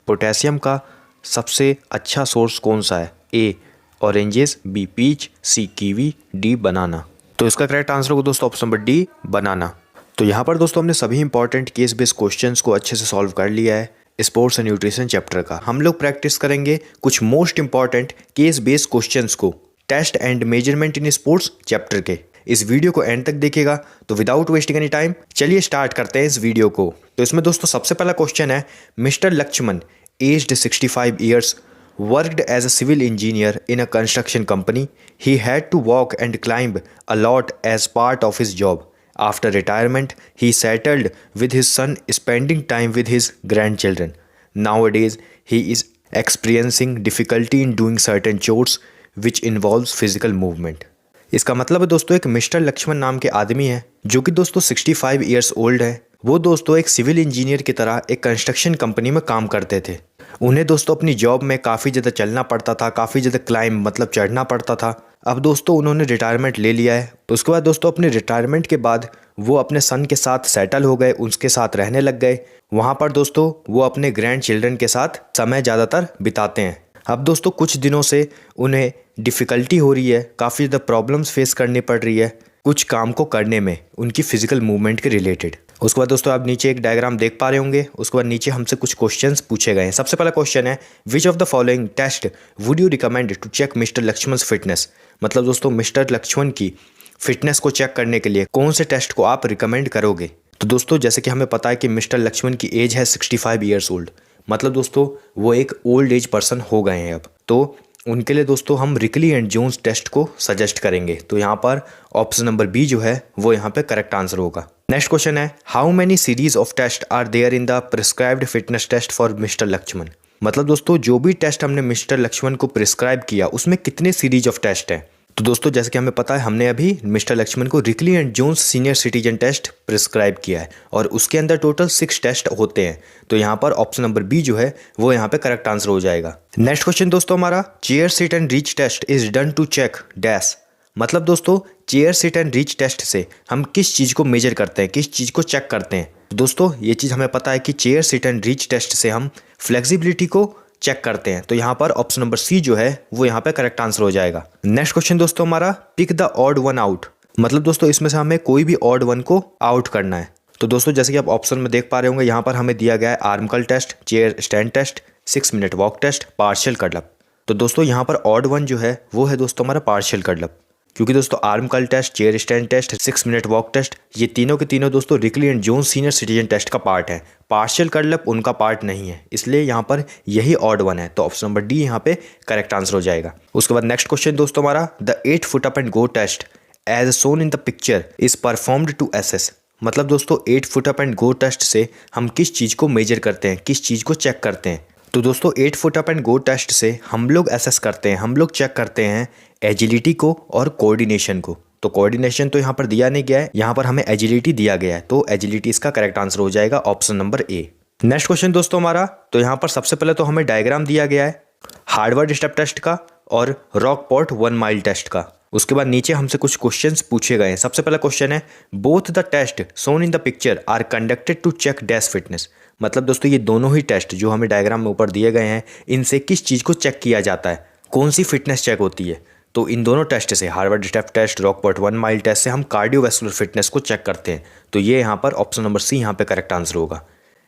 Potassium का सबसे अच्छा सोर्स कौन सा है। ए ऑरेंजेस, बी पीच, सी कीवी, डी बनाना। तो इसका करेक्ट आंसर होगा दोस्तों ऑप्शन नंबर डी, बनाना। तो यहाँ पर दोस्तों हमने सभी इंपॉर्टेंट केस बेस्ड क्वेश्चंस को अच्छे से सॉल्व कर लिया है स्पोर्ट्स एंड न्यूट्रिशन चैप्टर का। हम लोग प्रैक्टिस करेंगे कुछ most important case based questions को test and measurement in sports chapter के। इस वीडियो को एंड तक देखिएगा। तो विदाउट वेस्टिंग एनी टाइम चलिए स्टार्ट करते हैं इस वीडियो को। तो इसमें दोस्तों सबसे पहला क्वेश्चन है, mister Lakshman aged 65 years worked as a civil engineer in a construction company. He had to walk and climb a lot as part of his job. After retirement, he settled with his son, spending time with his grandchildren. Nowadays, he is experiencing difficulty in doing certain chores which involves physical movement. इसका मतलब है दोस्तों एक mister Lakshman नाम के आदमी है जो कि दोस्तों 65 ईयर्स ओल्ड है। वो दोस्तों एक सिविल इंजीनियर की तरह एक कंस्ट्रक्शन कंपनी में काम करते थे। उन्हें दोस्तों अपनी जॉब में काफ़ी ज़्यादा चलना पड़ता था, काफ़ी ज़्यादा क्लाइंब मतलब चढ़ना पड़ता था। अब दोस्तों उन्होंने रिटायरमेंट ले लिया है। तो उसके बाद दोस्तों अपने रिटायरमेंट के बाद वो अपने सन के साथ सेटल हो गए, उसके साथ रहने लग गए। वहाँ पर दोस्तों वो अपने ग्रैंड चिल्ड्रन के साथ समय ज़्यादातर बिताते हैं। अब दोस्तों कुछ दिनों से उन्हें डिफ़िकल्टी हो रही है, काफ़ी ज़्यादा प्रॉब्लम्स फेस करनी पड़ रही है कुछ काम को करने में उनकी फिजिकल मूवमेंट के रिलेटेड। उसके बाद दोस्तों आप नीचे एक डायग्राम देख पा रहे होंगे। उसके बाद नीचे हमसे कुछ क्वेश्चंस पूछे गए हैं। सबसे पहला क्वेश्चन है, which of the following test would you recommend to check mister Lakshman fitness. मतलब दोस्तों मिस्टर लक्ष्मण की फिटनेस को चेक करने के लिए कौन से टेस्ट को आप रिकमेंड करोगे। तो दोस्तों जैसे कि हमें पता है कि मिस्टर लक्ष्मण की एज है 65 ईयर्स ओल्ड, मतलब दोस्तों वो एक ओल्ड एज पर्सन हो गए हैं अब। तो उनके लिए दोस्तों हम रिकली एंड जोन्स टेस्ट को सजेस्ट करेंगे। तो यहाँ पर ऑप्शन नंबर बी जो है वो यहाँ पे करेक्ट आंसर होगा। नेक्स्ट क्वेश्चन है, how many series of test are there in the prescribed fitness test for mister Lakshman. मतलब दोस्तों जो भी टेस्ट हमने मिस्टर लक्ष्मण को प्रिस्क्राइब किया उसमें कितने सीरीज ऑफ टेस्ट हैं। तो दोस्तों जैसे कि हमें पता है हमने अभी मिस्टर लक्ष्मण को Rikli and Jones senior citizen test prescribe किया है और उसके अंदर टोटल 6 टेस्ट होते हैं। तो यहाँ पर ऑप्शन नंबर बी जो है वो यहाँ पे करेक्ट आंसर हो जाएगा। नेक्स्ट क्वेश्चन दोस्तों हमारा, chair sit and reach test is done to check dash. मतलब दोस्तों chair sit and reach test से हम किस चीज़ को मेजर करते हैं, किस चीज़ को चेक करते हैं। दोस्तों ये चीज़ हमें पता है कि chair sit and reach test से हम फ्लेक्सिबिलिटी को चेक करते हैं। तो यहाँ पर ऑप्शन नंबर सी जो है वो यहाँ पे करेक्ट आंसर हो जाएगा। नेक्स्ट क्वेश्चन दोस्तों हमारा, pick the odd one out. मतलब दोस्तों इसमें से हमें कोई भी ऑड वन को आउट करना है। तो दोस्तों जैसे कि आप ऑप्शन में देख पा रहे होंगे यहाँ पर हमें दिया गया है arm curl test, chair stand test, 6 minute walk test, partial curl. तो दोस्तों यहाँ पर ऑड वन जो है वो है दोस्तों हमारा पार्शियल कर्ल, क्योंकि दोस्तों arm curl test, chair stand test, 6 minute walk test ये तीनों के तीनों दोस्तों Rikli and Jones senior citizen test का पार्ट है। पार्शियल कर्ल उनका पार्ट नहीं है, इसलिए यहाँ पर यही ऑड वन है। तो ऑप्शन नंबर डी यहाँ पे करेक्ट आंसर हो जाएगा। उसके बाद नेक्स्ट क्वेश्चन दोस्तों हमारा, the 8 foot up and go test as shown in the picture is performed to assess. मतलब दोस्तों 8 foot up and go test से हम किस चीज़ को मेजर करते हैं, किस चीज़ को चेक करते हैं। तो दोस्तों 8 foot up and go test से हम लोग एसेस करते हैं, हम लोग चेक करते हैं एजिलिटी को और कोऑर्डिनेशन को। तो कोऑर्डिनेशन तो यहाँ पर दिया नहीं गया है, यहाँ पर हमें एजिलिटी दिया गया है। तो एजिलिटी इसका करेक्ट आंसर हो जाएगा ऑप्शन नंबर ए। नेक्स्ट क्वेश्चन दोस्तों हमारा, तो यहाँ पर सबसे पहले तो हमें डायग्राम दिया गया है हार्वर्ड स्टेप टेस्ट का और रॉकपोर्ट 1 माइल टेस्ट का। उसके बाद नीचे हमसे कुछ क्वेश्चंस पूछे गए हैं। सबसे पहला क्वेश्चन है, both the test shown in the picture are conducted to check dash fitness. मतलब दोस्तों ये दोनों ही टेस्ट जो हमें डायग्राम में ऊपर दिए गए हैं इनसे किस चीज़ को चेक किया जाता है, कौन सी फिटनेस चेक होती है। तो इन दोनों टेस्ट से, Harvard step test, Rockport 1 mile test से हम कार्डियोवैस्कुलर फिटनेस को चेक करते हैं। तो ये यहाँ पर ऑप्शन नंबर सी यहाँ पे करेक्ट आंसर होगा।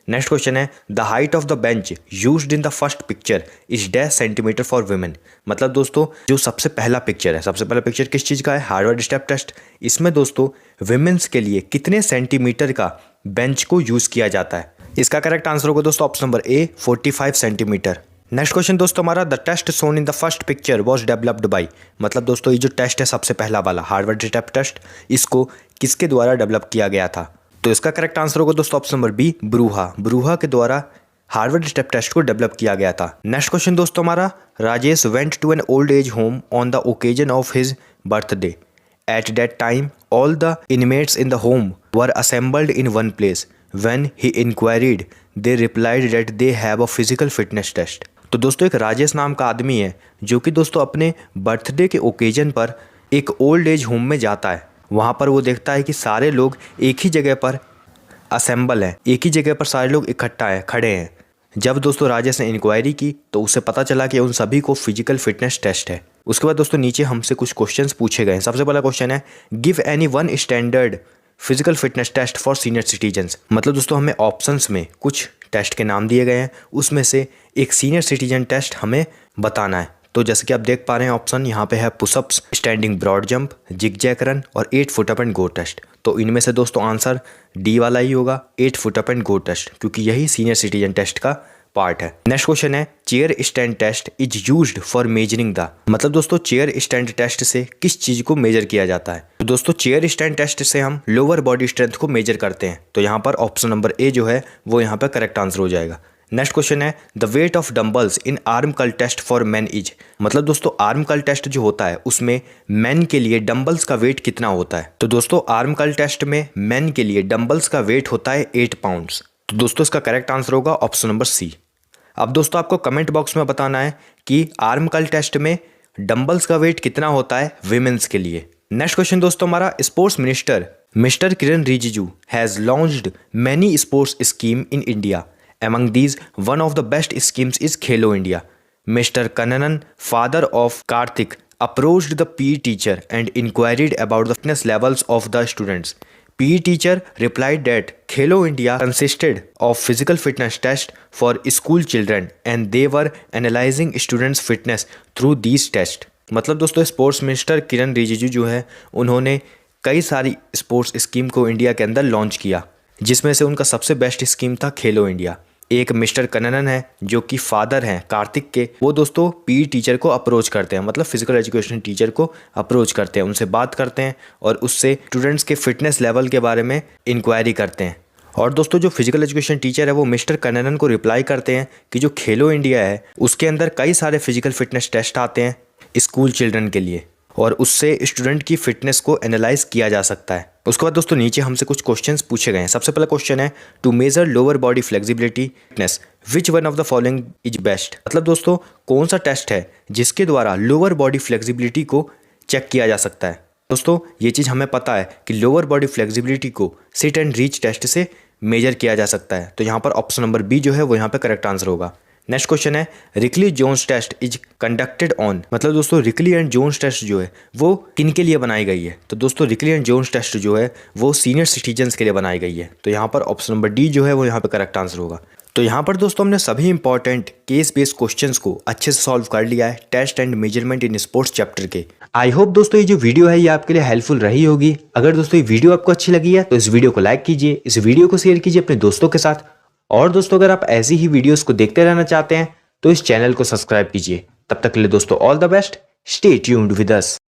नेक्स्ट क्वेश्चन है, the height of the bench used in the first picture is dash centimetre for women. मतलब दोस्तों जो सबसे पहला पिक्चर है, सबसे पहला पिक्चर किस चीज़ का है, हार्वर्ड स्टेप टेस्ट। इसमें दोस्तों वुमेन्स के लिए कितने सेंटीमीटर का बेंच को यूज़ किया जाता है। इसका करेक्ट आंसर होगा दोस्तों option number A 45 centimetre. Next question दोस्तों हमारा, the test shown in the first picture was developed by. मतलब दोस्तों ये जो टेस्ट है सबसे पहला वाला हार्वर्ड स्टेप टेस्ट, इसको किसके द्वारा डेवलप किया गया था। तो इसका करेक्ट आंसर होगा दोस्तों ऑप्शन नंबर बी ब्रूहा के द्वारा हार्वर्ड स्टेप टेस्ट को डेवलप किया गया था। नेक्स्ट क्वेश्चन दोस्तों हमारा, Rajesh went to an old age home on the occasion of his birthday. At that time all the inmates in the home were assembled in one place. When he inquired they replied that they have a physical fitness test. तो दोस्तों एक राजेश नाम का आदमी है जो कि दोस्तों अपने बर्थडे के ओकेजन पर एक ओल्ड एज होम में जाता है। वहाँ पर वो देखता है कि सारे लोग एक ही जगह पर असेंबल हैं, एक ही जगह पर सारे लोग इकट्ठा हैं, खड़े हैं। जब दोस्तों राजेश ने इंक्वायरी की तो उसे पता चला कि उन सभी को फिजिकल फिटनेस टेस्ट है। उसके बाद दोस्तों नीचे हमसे कुछ क्वेश्चंस पूछे गए हैं। सबसे पहला क्वेश्चन है, give any one standard physical fitness test for senior citizens. मतलब दोस्तों हमें ऑप्शंस में कुछ टेस्ट के नाम दिए गए हैं, उसमें से एक सीनियर सिटीजन टेस्ट हमें बताना है। तो जैसे कि आप देख पा रहे हैं ऑप्शन यहाँ पे है pushups, standing broad jump, zig zag run और 8 foot up and go test. तो इनमें से दोस्तों आंसर डी वाला ही होगा, 8 foot up and go test, क्योंकि यही सीनियर सिटीजन टेस्ट का पार्ट है। नेक्स्ट क्वेश्चन है, chair stand test is used for measuring the. मतलब दोस्तों चेयर स्टैंड टेस्ट से किस चीज को मेजर किया जाता है। तो दोस्तों चेयर स्टैंड टेस्ट से हम लोअर बॉडी स्ट्रेंथ को मेजर करते हैं। तो यहाँ पर ऑप्शन नंबर ए जो है वो यहाँ पर करेक्ट आंसर हो जाएगा। नेक्स्ट क्वेश्चन है, the weight of dumbbells in arm curl test for man is. मतलब दोस्तों आर्म कर्ल टेस्ट जो होता है उसमें मैन के लिए डंबल्स का वेट कितना होता है। तो दोस्तों आर्म कर्ल टेस्ट में मैन के लिए डंबल्स का वेट होता है 8 पाउंड्स। तो दोस्तों इसका करेक्ट आंसर होगा ऑप्शन नंबर सी। अब दोस्तों आपको कमेंट बॉक्स में बताना है कि आर्म कर्ल टेस्ट में डंबल्स का वेट कितना होता है विमेंस के लिए। नेक्स्ट क्वेश्चन दोस्तों हमारा, sports minister mister Kiran Rijiju has launched many sports scheme in India. Among these, one of the best schemes is Khelo India. Mr. Kannanan, father of Karthik, approached the PE teacher and inquired about the fitness levels of the students. PE teacher replied that Khelo India consisted of physical fitness tests for school children and they were analyzing students' fitness through these tests. मतलब दोस्तों sports minister किरण रिजिजू जो है उन्होंने कई सारी sports scheme को India के अंदर लॉन्च किया जिसमें से उनका सबसे बेस्ट स्कीम था खेलो इंडिया। एक मिस्टर कन्नन है जो कि फादर हैं कार्तिक के, वो दोस्तों पीई टीचर को अप्रोच करते हैं, मतलब फिजिकल एजुकेशन टीचर को अप्रोच करते हैं, उनसे बात करते हैं और उससे स्टूडेंट्स के फिटनेस लेवल के बारे में इंक्वायरी करते हैं। और दोस्तों जो फिजिकल एजुकेशन टीचर है वो मिस्टर कन्नन को रिप्लाई करते हैं कि जो खेलो इंडिया है उसके अंदर कई सारे फिजिकल फिटनेस टेस्ट आते हैं स्कूल चिल्ड्रन के लिए और उससे स्टूडेंट की फिटनेस को एनालाइज किया जा सकता है। उसके बाद दोस्तों नीचे हमसे कुछ क्वेश्चंस पूछे गए हैं। सबसे पहला क्वेश्चन है to measure lower body flexibility fitness which one of the following is best. मतलब दोस्तों कौन सा टेस्ट है जिसके द्वारा लोअर बॉडी फ्लेक्सिबिलिटी को चेक किया जा सकता है। दोस्तों ये चीज़ हमें पता है कि लोअर बॉडी फ्लेक्सिबिलिटी को सिट एंड रीच टेस्ट से मेजर किया जा सकता है, तो यहाँ पर ऑप्शन नंबर बी जो है वो यहाँ पे करेक्ट आंसर होगा। नेक्स्ट क्वेश्चन है Rikli Jones test is conducted on. मतलब दोस्तों रिकली एंड जोन्स टेस्ट जो है वो किन के लिए बनाई गई है। तो दोस्तों रिकली एंड जोन्स टेस्ट जो है वो सीनियर सिटीजन्स के लिए बनाई गई है, तो यहाँ पर ऑप्शन नंबर डी जो है वो यहाँ पे करेक्ट आंसर होगा। तो यहाँ पर दोस्तों हमने सभी इंपॉर्टेंट केस बेस्ड क्वेश्चंस को अच्छे से सॉल्व कर लिया है test and measurement in sports chapter के। आई होप दोस्तों ये जो वीडियो है ये आपके लिए हेल्पफुल रही होगी। अगर दोस्तों ये वीडियो आपको अच्छी लगी है तो इस वीडियो को लाइक कीजिए, इस वीडियो को शेयर कीजिए अपने दोस्तों के साथ। और दोस्तों अगर आप ऐसी ही वीडियोस को देखते रहना चाहते हैं तो इस चैनल को सब्सक्राइब कीजिए। तब तक के लिए दोस्तों all the best, stay tuned with us.